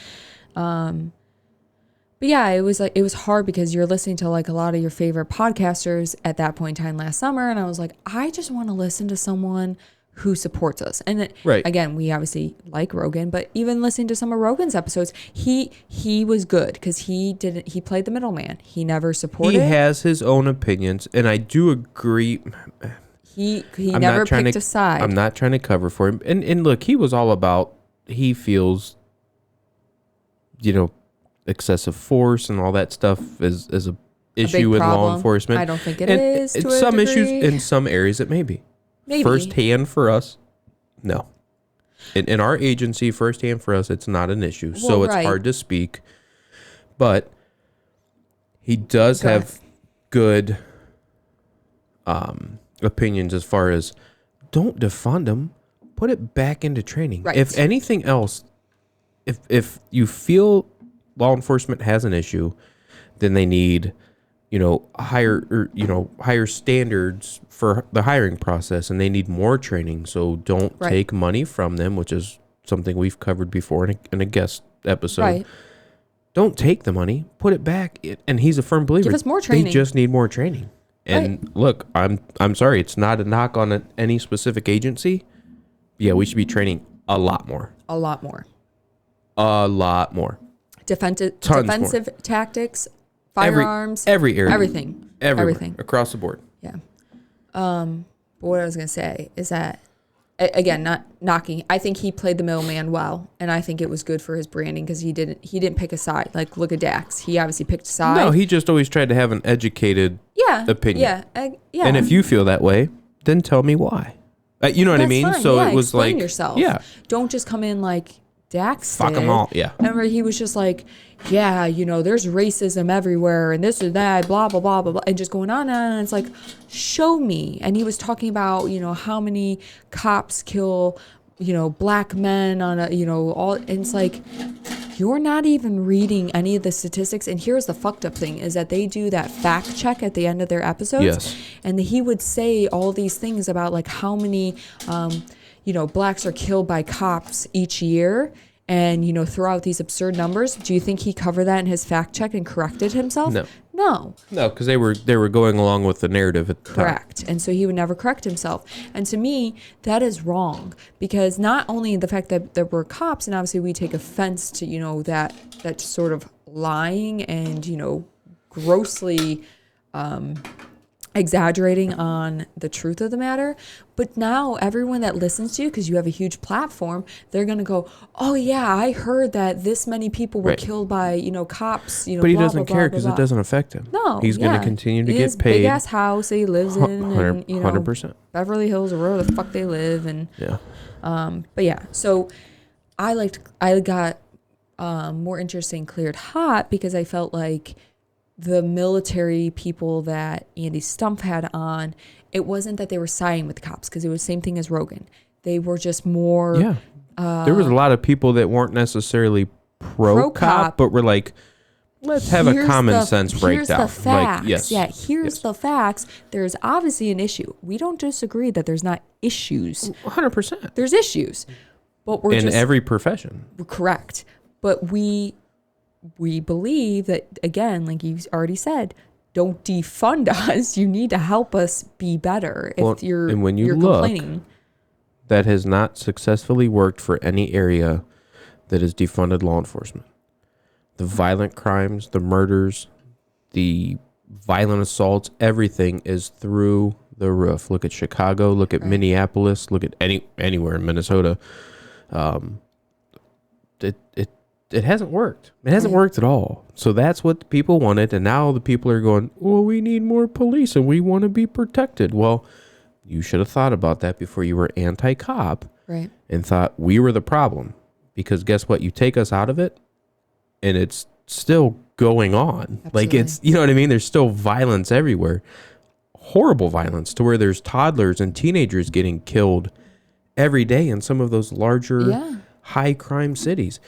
But yeah, it was hard because you're listening to like a lot of your favorite podcasters at that point in time last summer, and I was like, I just want to listen to someone who supports us. And again, we obviously like Rogan, but even listening to some of Rogan's episodes, he was good because he played the middleman. He never supported. He has his own opinions, and I do agree. He never picked a side. I'm not trying to cover for him. And look, he was all about, he feels, excessive force and all that stuff is a issue with law enforcement. I don't think it is. In some issues, in some areas, it may be. Maybe. Firsthand for us, no. In our agency, firsthand for us, it's not an issue. So it's hard to speak. But he does have good opinions as far as don't defund him. Put it back into training. Right. If anything else, if you feel law enforcement has an issue, then they need higher standards for the hiring process, and they need more training. So don't take money from them, which is something we've covered before in a guest episode. Right. Don't take the money, put it back. And he's a firm believer. Give us more training. They just need more training. And look, I'm sorry, it's not a knock on any specific agency. Yeah, we should be training a lot more. A lot more. Defensive more. Tactics. Firearms, every area, everything across the board. Yeah. But what I was gonna say is that, again, not knocking. I think he played the middleman well, and I think it was good for his branding because he didn't pick a side. Like, look at Dax. He obviously picked a side. No, he just always tried to have an educated opinion. Yeah. And if you feel that way, then tell me why. You know what I mean? Fine. So it was explain like yourself. Yeah. Don't just come in like Dax fuck them all. Yeah. Remember, he was just like, yeah, there's racism everywhere and this or that, blah, blah, blah, blah, blah, and just going on and on. And it's like, show me. And he was talking about, how many cops kill, black men on all. And it's like, you're not even reading any of the statistics. And here's the fucked up thing is that they do that fact check at the end of their episodes. Yes. And he would say all these things about like how many, blacks are killed by cops each year. And, throw out these absurd numbers. Do you think he covered that in his fact check and corrected himself? No, because they were going along with the narrative at the time. Correct. And so he would never correct himself. And to me, that is wrong because not only the fact that we're cops, and obviously we take offense to, that sort of lying and, grossly exaggerating on the truth of the matter, but now everyone that listens to you, because you have a huge platform, they're going to go, oh yeah, I heard that this many people were killed by, cops, but he doesn't care because it doesn't affect him. No, he's going to continue to get paid. Big ass house that he lives in, and 100%. Beverly Hills or wherever the fuck they live, and but yeah, so I got more interesting cleared hot because I felt like the military people that Andy Stumpf had on, it wasn't that they were siding with the cops because it was the same thing as Rogan. They were just more. Yeah. There was a lot of people that weren't necessarily pro-cop, but were like, let's have a common sense breakdown. Here's the facts. Like, yes. Yeah, here's the facts. There's obviously an issue. We don't disagree that there's not issues. 100%. There's issues. But we're in every profession. Correct. But we believe that, again, like you've already said, don't defund us. You need to help us be better. If you're complaining. That has not successfully worked for any area that has defunded law enforcement. The violent crimes, the murders, the violent assaults, everything is through the roof. Look at Chicago, look at Minneapolis, look at anywhere in Minnesota. It hasn't worked. It hasn't worked at all. So that's what the people wanted. And now the people are going, well, we need more police and we want to be protected. Well, you should have thought about that before you were anti-cop. Right. And thought we were the problem. because guess what? You take us out of it and it's still going on. Absolutely. Like it's, you know what I mean? There's still violence everywhere. Horrible violence to where there's toddlers and teenagers getting killed every day in some of those larger high crime cities.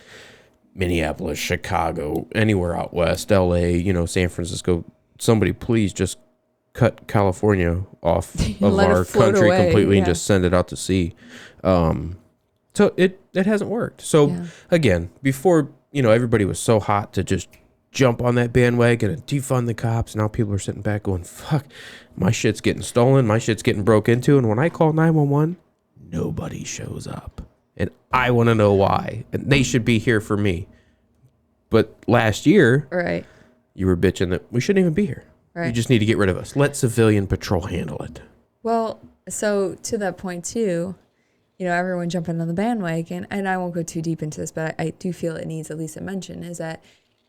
Minneapolis, Chicago, anywhere out west, LA, San Francisco. Somebody please just cut California off of our country away, completely and just send it out to sea. So it hasn't worked. So again, before, everybody was so hot to just jump on that bandwagon and defund the cops. Now people are sitting back going, fuck, my shit's getting stolen. My shit's getting broke into. And when I call 911, nobody shows up. And I want to know why. And they should be here for me. But last year, right, you were bitching that we shouldn't even be here. Right. You just need to get rid of us. Let civilian patrol handle it. Well, so to that point too, everyone jumping on the bandwagon, and I won't go too deep into this, but I do feel it needs at least a mention, is that,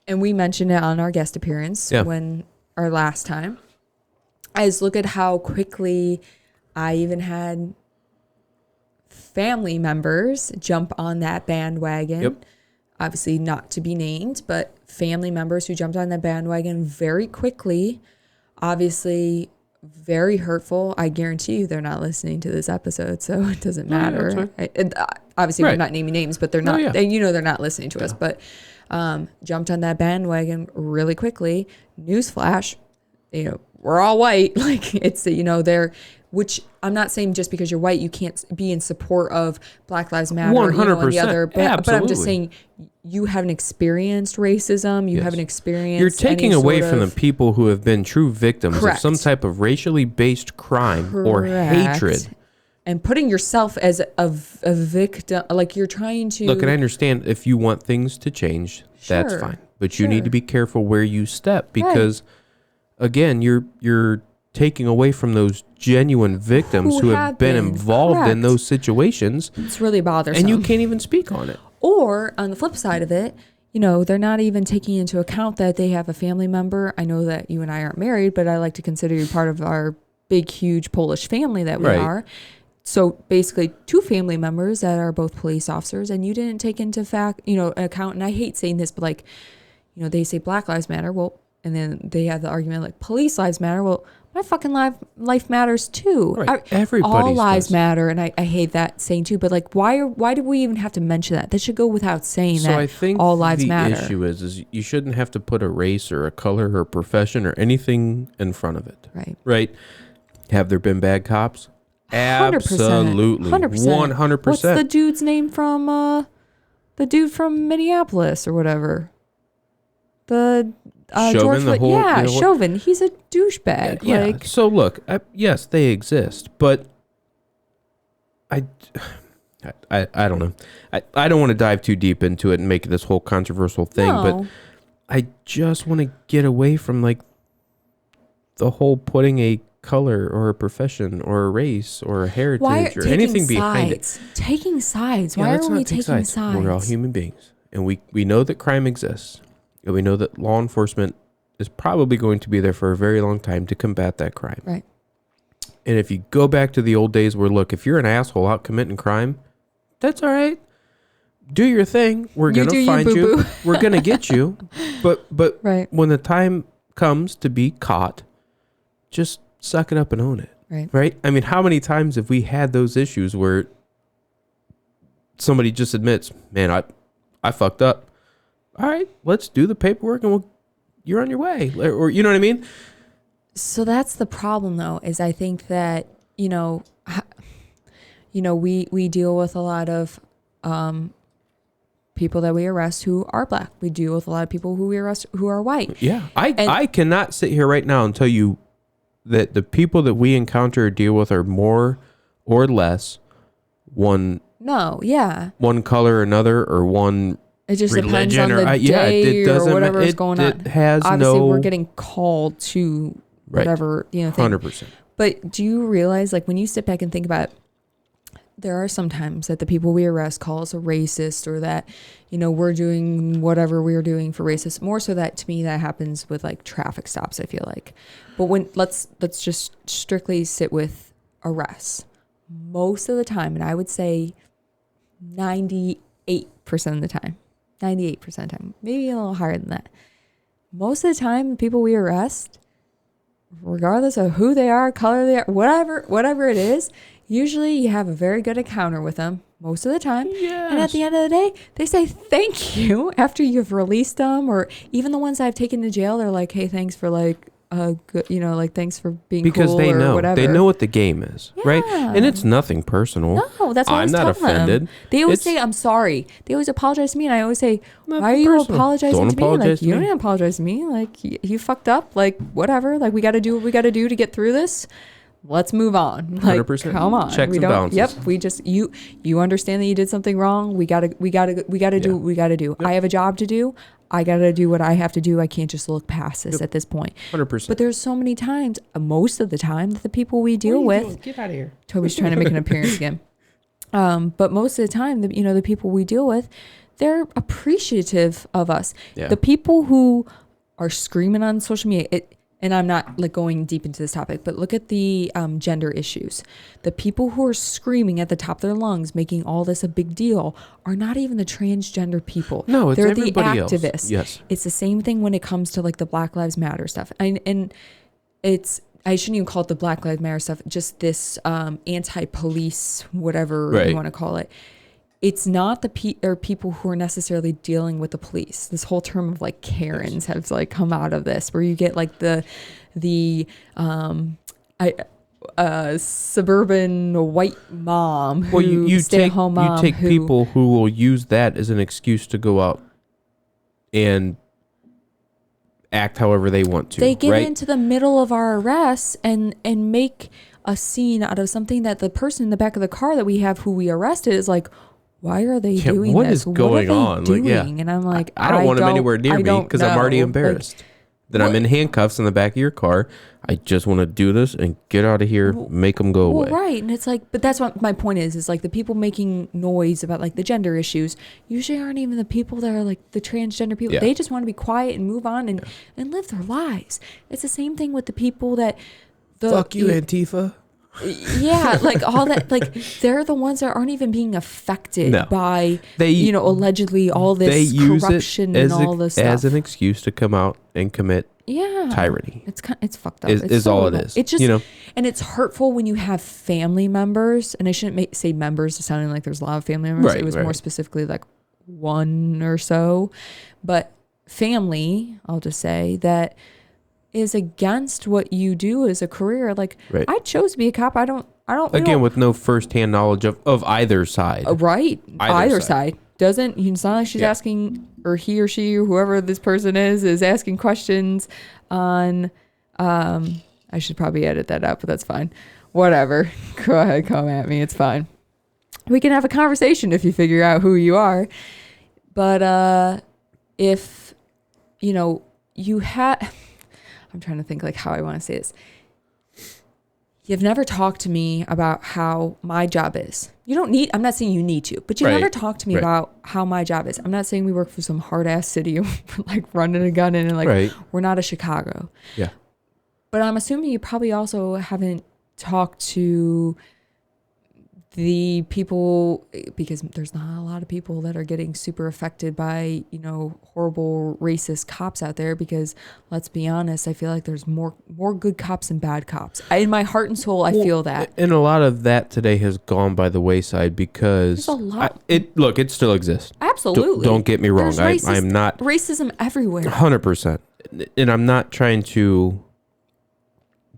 and we mentioned it on our guest appearance when our last time, is look at how quickly I even had family members jump on that bandwagon. Yep. Obviously not to be named, but family members who jumped on that bandwagon very quickly. Obviously very hurtful. I guarantee you they're not listening to this episode, so it doesn't matter. Obviously we're not naming names, but they're not, they're not listening to us, but jumped on that bandwagon really quickly. Newsflash, we're all white. Like it's, they're, which I'm not saying just because you're white, you can't be in support of Black Lives Matter, 100%. And the other, but I'm just Absolutely. saying you haven't experienced racism. You haven't experienced. You're taking any away sort from of, the people who have been true victims of some type of racially based crime or hatred. And putting yourself as a victim, like you're trying to. Look, and I understand if you want things to change, that's fine. But you need to be careful where you step because, again, you're taking away from those genuine victims who have been involved in those situations. It's really bothersome. And you can't even speak on it. Or on the flip side of it, they're not even taking into account that they have a family member. I know that you and I aren't married, but I like to consider you part of our big, huge Polish family that we are. So basically 2 family members that are both police officers, and you didn't take into account, and I hate saying this, but they say Black Lives Matter. Well, and then they have the argument like police lives matter. Well, my fucking life matters too. Right. Everybody's all lives does. matter, and I hate that saying too. But why do we even have to mention that? That should go without saying. So that I think all lives matter. The issue is you shouldn't have to put a race or a color or a profession or anything in front of it. Right. Have there been bad cops? 100%. Absolutely. 100%. What's the dude's name from the dude from Minneapolis or whatever? The Chauvin, George Chauvin. He's a douchebag. Yeah. So look, yes, they exist, but I don't know. I don't want to dive too deep into it and make this whole controversial thing, but I just want to get away from the whole putting a color or a profession or a race or a heritage or anything behind it. Taking sides. Why are we taking sides? We're all human beings, and we know that crime exists. And we know that law enforcement is probably going to be there for a very long time to combat that crime. Right. And if you go back to the old days where, look, if you're an asshole out committing crime, that's all right. Do your thing. We're going to find you. We're going to get you. But when the time comes to be caught, just suck it up and own it. Right? I mean, how many times have we had those issues where somebody just admits, man, I fucked up. All right, let's do the paperwork and you're on your way. Or you know what I mean? So that's the problem though, is I think that, we deal with a lot of people that we arrest who are Black. We deal with a lot of people who we arrest who are white. Yeah. I cannot sit here right now and tell you that the people that we encounter or deal with are more or less one color or another or one it just religion depends on the day or whatever is going on. It has obviously we're getting called to whatever thing. 100%. But do you realize, when you sit back and think about it, there are some times that the people we arrest call us a racist, or that we're doing whatever we're doing for racist. More so that to me that happens with traffic stops, I feel like. But when let's just strictly sit with arrests. Most of the time, and I would say 98% of the time, 98% of the time, maybe a little higher than that. Most of the time, the people we arrest, regardless of who they are, color they are, whatever it is, usually you have a very good encounter with them most of the time. Yes. And at the end of the day, they say thank you after you've released them, or even the ones I've taken to jail, they're like, hey, thanks for like, good, you know, like thanks for being because cool they or know whatever. they know what the game is, right? And it's nothing personal. No, that's what I I'm always not tell offended. them. They always It's say, I'm sorry. They always apologize to me. And I always say, nothing why are you personal. apologizing Don't to me? Like, apologize to you don't me. need to apologize to me. Like, you fucked up. Like, whatever. Like, we got to do what we got to do to get through this. Let's move on. Like, 100%. come on. Checks we and don't. balances. Yep. We just you understand that you did something wrong. We gotta do what we gotta do. Yep. I have a job to do. I gotta do what I have to do. I can't just look past this at this point. 100%. But there's so many times, most of the time, that the people we deal with. Get out of here. Toby's trying to make an appearance again. But most of the time, the people we deal with, they're appreciative of us. Yeah. The people who are screaming on social media, and I'm not like going deep into this topic, but look at the gender issues. The people who are screaming at the top of their lungs, making all this a big deal, are not even the transgender people. No, it's they're the everybody else. activists. Yes. It's the same thing when it comes to like the Black Lives Matter stuff. And it's, I shouldn't even call it the Black Lives Matter stuff, just this anti-police, whatever Right. you want to call it. It's not the people who are necessarily dealing with the police. This whole term of like Karens has like come out of this, where you get like the suburban white mom who Well, you stay take at home mom you take who, people who will use that as an excuse to go out and act however they want to. they get right? into the middle of our arrests and make a scene out of something that the person in the back of the car that we have who we arrested is like, why are they Yeah, doing what this? is going what are on? they Like, yeah. doing? And I'm like, I don't want them anywhere near me because I'm already embarrassed. That I'm what- in handcuffs in the back of your car. I just want to do this and get out of here, make them go away. Well, right. And it's like, but that's what my point is like the people making noise about like the gender issues usually aren't even the people that are like the transgender people. Yeah. They just want to be quiet and move on and live their lives. It's the same thing with the people that Fuck you, Antifa. Yeah, like all that, like they're the ones that aren't even being affected No. by, They allegedly all they this use corruption it and as, all this stuff. as an excuse to come out and commit Yeah, tyranny. it's fucked up. Is It's all it horrible. is. It's just, You know? and it's hurtful when you have family members. And I shouldn't say members, sounding like there's a lot of family members. Right, It was right. more specifically like one or so, but family. I'll just say that is against what you do as a career. Like Right. I chose to be a cop. I don't. we Again, don't- with no firsthand knowledge of either side. Right. Either Either side. side. Doesn't, it's not like she's Yeah. asking, or he or she, or whoever this person is asking questions on, I should probably edit that out, but that's fine. Whatever. Go ahead, come at me. It's fine. We can have a conversation if you figure out who you are. But if, you had, I'm trying to think like how I want to say this. You've never talked to me about how my job is. You don't need, I'm not saying you need to, but you Right. never talked to me Right. about how my job is. I'm not saying we work for some hard ass city, like running a gun in and like, Right. we're not a Chicago. Yeah. But I'm assuming you probably also haven't talked to the people, because there's not a lot of people that are getting super affected by, horrible racist cops out there, because let's be honest, I feel like there's more good cops than bad cops. In my heart and soul, I feel that. And a lot of that today has gone by the wayside because There's a lot. it still exists. Absolutely. Don't get me wrong. There's I'm not racism everywhere. 100%. And I'm not trying to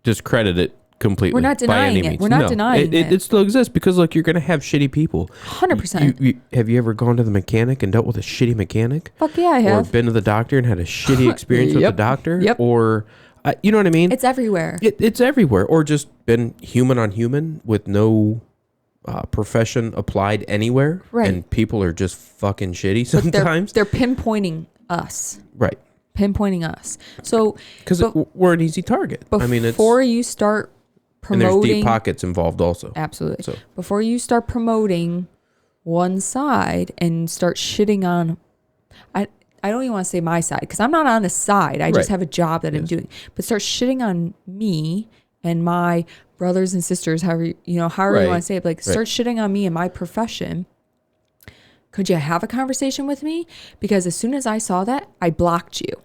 discredit it completely. We're not by any denying it. means. We're not No, denying it. It still exists because, look, you're going to have shitty people. 100%. Have you ever gone to the mechanic and dealt with a shitty mechanic? Fuck yeah, I Or have. been to the doctor and had a shitty experience with the Yep. doctor? Yep. Or, you know what I mean? It's everywhere. It's everywhere. Or just been human on human with no profession applied anywhere. Right. And people are just fucking shitty But sometimes. they're pinpointing us. Right. Pinpointing us. So Because But- we're an easy target. I mean, it's... before you start And there's promoting, deep pockets involved also. absolutely. So Before you start promoting one side and start shitting on, I don't even want to say my side, because I'm not on a side. I just Right. have a job that I'm Yes. doing. But start shitting on me and my brothers and sisters, however you want to say it. Like, start shitting on me and my profession. Could you have a conversation with me? Because as soon as I saw that, I blocked you.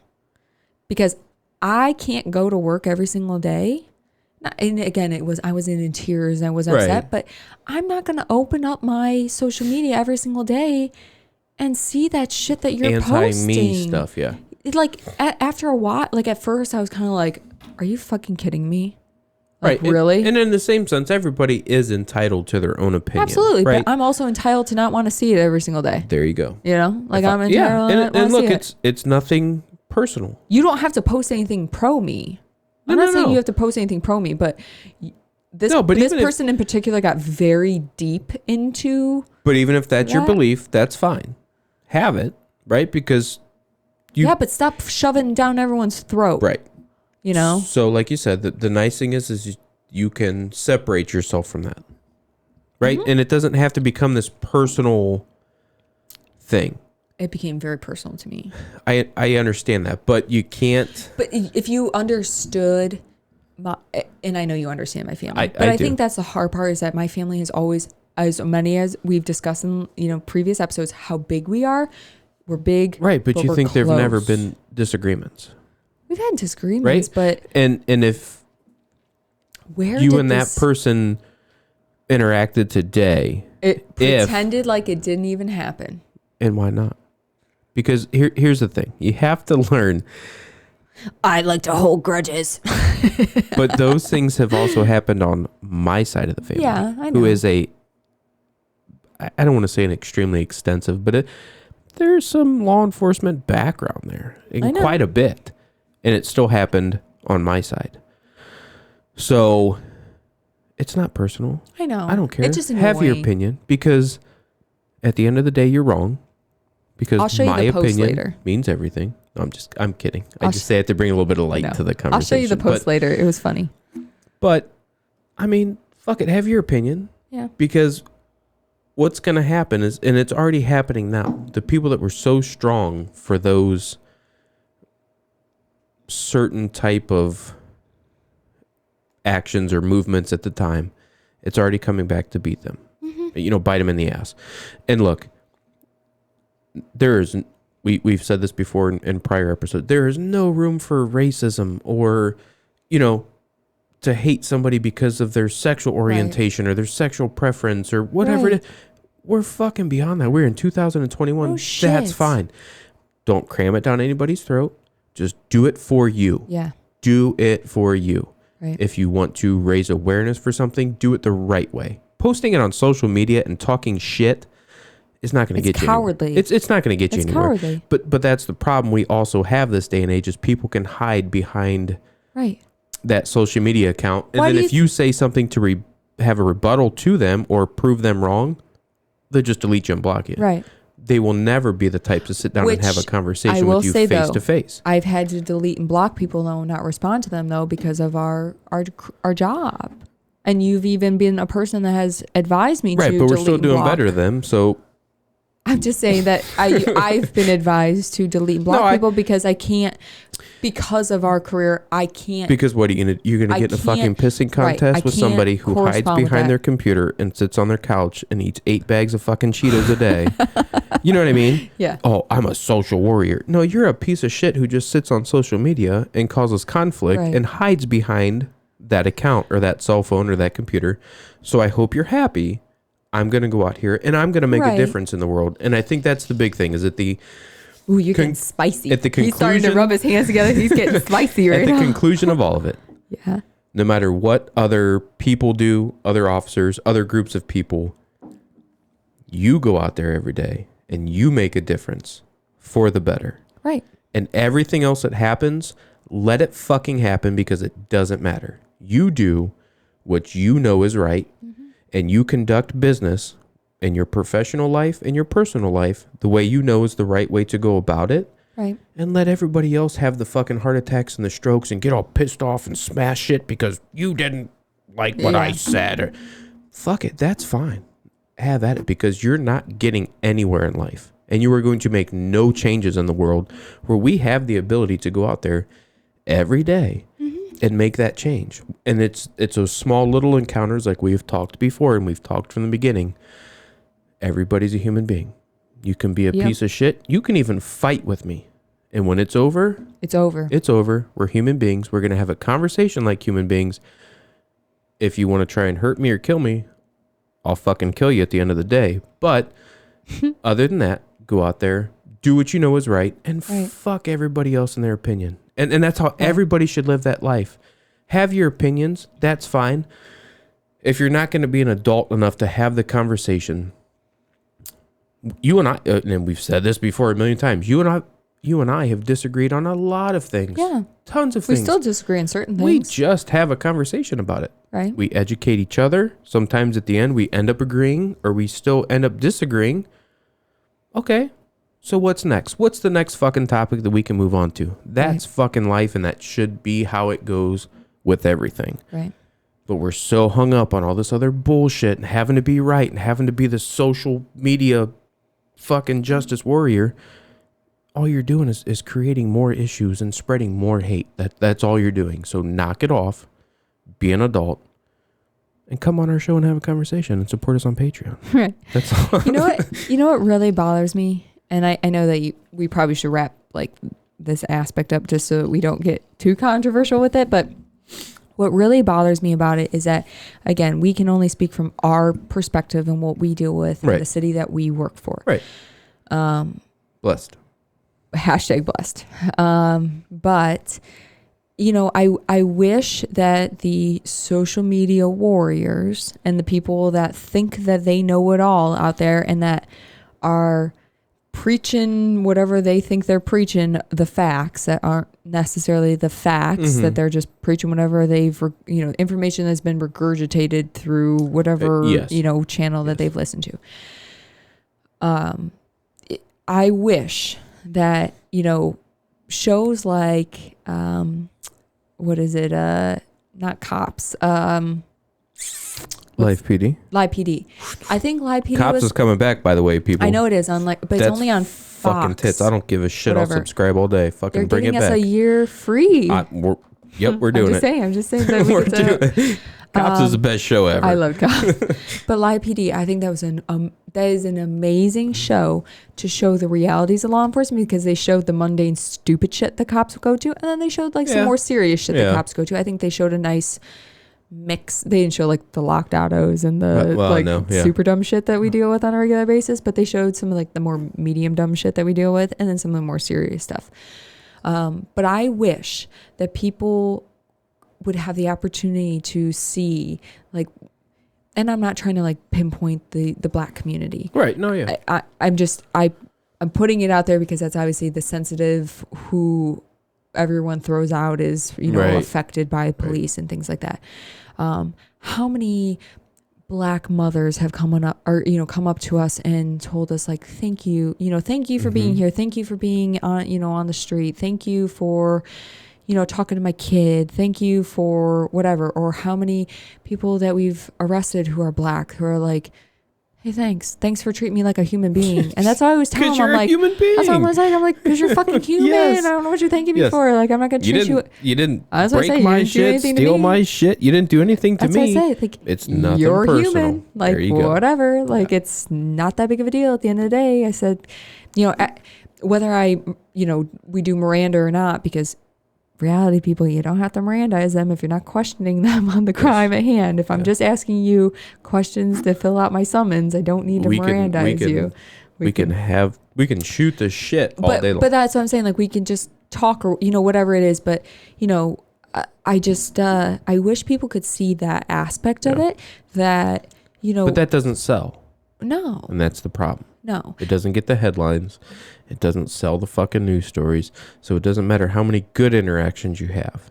Because I can't go to work every single day. And again, I was in tears and I was upset, Right. but I'm not going to open up my social media every single day and see that shit that you're posting. Anti-me stuff, yeah. After a while, like at first I was kind of like, are you fucking kidding me? Like, Right. really? And in the same sense, everybody is entitled to their own opinion. Absolutely. Right? But I'm also entitled to not want to see it every single day. There you go. You know, like I'm entitled Yeah. to not And wanna look, see it. it's nothing personal. You don't have to post anything pro me. I'm No, not saying no. you have to post anything pro me, but this But this even if- person in particular got very deep into. But even if that's your That- belief, that's fine. Have it, right? Because Yeah, but stop shoving down everyone's throat. right. You know? So like you said, the nice thing is you can separate yourself from that. Right? Mm-hmm. And it doesn't have to become this personal thing. It became very personal to me. I understand that, but you can't. But if you understood, and I know you understand my family, I but I do. think that's the hard part is that my family has always, as many as we've discussed in previous episodes, how big we are. We're big, Right, but you we're think there've never close. been disagreements. We've had disagreements, but And if where you did and that this- person interacted today, it if- pretended like it didn't even happen. and why not? Because here's the thing. You have to learn, I like to hold grudges. but those things have also happened on my side of the family. Yeah, I know. Who is I don't want to say an extremely extensive, but there's some law enforcement background there. I And know. quite a bit. And it still happened on my side. So it's not personal. I know. I don't care. It's just Have your annoying. opinion, because at the end of the day, you're wrong. Because I'll show you my the post opinion later. means everything. No, I'm kidding. I I'll just say it to bring a little bit of light No. to the conversation. I'll show you the post later. It was funny. But I mean, fuck it. Have your opinion. Yeah. Because what's going to happen is, and it's already happening now, the people that were so strong for those certain type of actions or movements at the time, it's already coming back to beat them. Bite them in the ass. And look, we've said this before in prior episodes, there is no room for racism or, to hate somebody because of their sexual orientation or their sexual preference or whatever Right. it is. We're fucking beyond that. We're in 2021. Oh, That's shit. fine. Don't cram it down anybody's throat. Just do it for you. Yeah. Do it for you. Right. If you want to raise awareness for something, do it the right way. Posting it on social media and talking shit is not going to It's get you cowardly. anywhere. It's not going to get you It's anywhere. cowardly. But that's the problem we also have this day and age is people can hide behind Right. that social media account. And Why then do if you you say something to have a rebuttal to them or prove them wrong, they'll just delete you and block you. Right. They will never be the type to sit down and have a Which conversation I will with you say, face though, to face. I've had to delete and block people though, not respond to them though, because of our job. And you've even been a person that has advised me Right, to but we're delete still and doing block. better than them. So I'm just saying that I've been advised to delete and block No, people because I can't, because of our career, I can't. because what are you gonna you're gonna I get in a fucking can't- pissing right, contest I with can't somebody who hides correspond with behind that. their computer and sits on their couch and eats 8 bags of fucking Cheetos a day. You know what I mean? Yeah. Oh, I'm a social warrior. No, you're a piece of shit who just sits on social media and causes conflict Right. and hides behind that account or that cell phone or that computer. So I hope you're happy. I'm going to go out here and I'm going to make a Right. difference in the world. And I think that's the big thing is that Ooh, you're Con- getting spicy. at the He's starting to conclusion- rub his hands together. He's getting spicy right at the now. conclusion of all of it, Yeah. no matter what other people do, other officers, other groups of people, you go out there every day and you make a difference for the better. Right. And everything else that happens, let it fucking happen because it doesn't matter. You do what you know is right and you conduct business in your professional life and your personal life the way you know is the right way to go about it. Right. And let everybody else have the fucking heart attacks and the strokes and get all pissed off and smash shit because you didn't like what I Yeah. said. Or fuck it, that's fine. Have at it because you're not getting anywhere in life. And you are going to make no changes in the world where we have the ability to go out there every day and make that change. And it's those small little encounters like we've talked before and we've talked from the beginning. Everybody's a human being. You can be a Yep. piece of shit. You can even fight with me. And when it's over, It's over. it's over. We're human beings. We're going to have a conversation like human beings. If you want to try and hurt me or kill me, I'll fucking kill you at the end of the day. But other than that, go out there, do what you know is right, and Right. fuck everybody else in their opinion. And that's how everybody should live that life. Have your opinions. That's fine. If you're not going to be an adult enough to have the conversation, you and I, and we've said this before a million times, you and I have disagreed on a lot of things. Yeah. Tons of We things. still disagree on certain We things. just have a conversation about it. Right. We educate each other. Sometimes at the end we end up agreeing or we still end up disagreeing. Okay. So what's next? What's the next fucking topic that we can move on to? That's fucking life, and that should be how it goes with everything. Right. But we're so hung up on all this other bullshit and having to be right and having to be the social media fucking justice warrior. All you're doing is creating more issues and spreading more hate. That's all you're doing. So knock it off. Be an adult. And come on our show and have a conversation and support us on Patreon. Right. That's all. You know what? You know what really bothers me? And I know that we probably should wrap like this aspect up just so we don't get too controversial with it. But what really bothers me about it is that, again, we can only speak from our perspective and what we deal with in the city that we work for. Right. Blessed. Hashtag blessed. But, you know, I wish that the social media warriors and the people that think that they know it all out there and that are preaching whatever they think they're preaching, the facts that aren't necessarily the facts, that they're just preaching whatever information that's been regurgitated through whatever, channel that they've listened to. I wish that, shows like, what is it? Not Cops. Live PD. Live PD. I think Live PD Cops is coming back, by the way, people. I know it is on but it's only on Fox. Fucking tits. I don't give a shit. Whatever. I'll subscribe all day. Fucking They're bring it giving back. us a year free. We're doing it. I'm just saying that We're doing it. Cops is the best show ever. I love Cops. But Live PD, I think that is an amazing show to show the realities of law enforcement, because they showed the mundane, stupid shit the cops go to, and then they showed some more serious shit that cops go to. I think they showed a nice mix. They didn't show like the locked autos and the super dumb shit that we deal with on a regular basis, but they showed some of like the more medium dumb shit that we deal with, and then some of the more serious stuff. But I wish that people would have the opportunity to see, like, and I'm not trying to like pinpoint the black community. Right. No, yeah. I'm putting it out there because that's obviously the sensitive who everyone throws out is, affected by police and things like that. How many black mothers have come up to us and told us like, thank you for being here. Thank you for being on the street. Thank you for, talking to my kid. Thank you for whatever. Or how many people that we've arrested who are black, who are like, hey, thanks for treating me like a human being. And that's what I always tell them. You're I'm like, a human being. That's what I'm saying. I'm like, because you're fucking human. Yes. I don't know what you're thanking me for. Like, I'm not gonna treat you. You didn't That's what I break say, my you didn't do shit, anything to steal me. my shit. You didn't do anything to That's me. what I say. Like, it's nothing you're personal. human. Like, there you go. whatever. Like, it's not that big of a deal at the end of the day. I said, whether we do Miranda or not, because reality people, you don't have to Mirandize them if you're not questioning them on the crime at hand. If I'm just asking you questions to fill out my summons, I don't need to Mirandize you. We can shoot the shit all day long. But that's what I'm saying. Like, we can just talk or, whatever it is. But, I wish people could see that aspect of it, that, But that doesn't sell. No. And that's the problem. No. It doesn't get the headlines. It doesn't sell the fucking news stories. So it doesn't matter how many good interactions you have.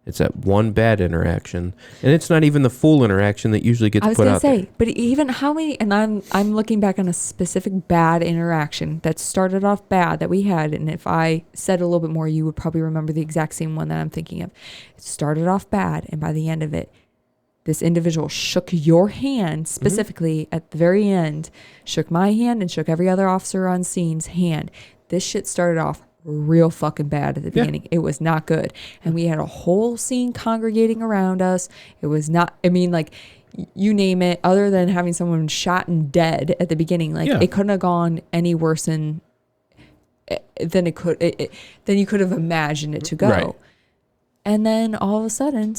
It's that one bad interaction, and it's not even the full interaction that usually gets put out there. But even how many, and I'm looking back on a specific bad interaction that started off bad that we had, and if I said a little bit more, you would probably remember the exact same one that I'm thinking of. It started off bad, and by the end of it, this individual shook your hand specifically at the very end, shook my hand and shook every other officer on scene's hand. This shit started off real fucking bad at the beginning. It was not good. And we had a whole scene congregating around us. It was not, you name it, other than having someone shot and dead at the beginning. Like, Yeah. it couldn't have gone any worse than you could have imagined it to go. Right. And then all of a sudden,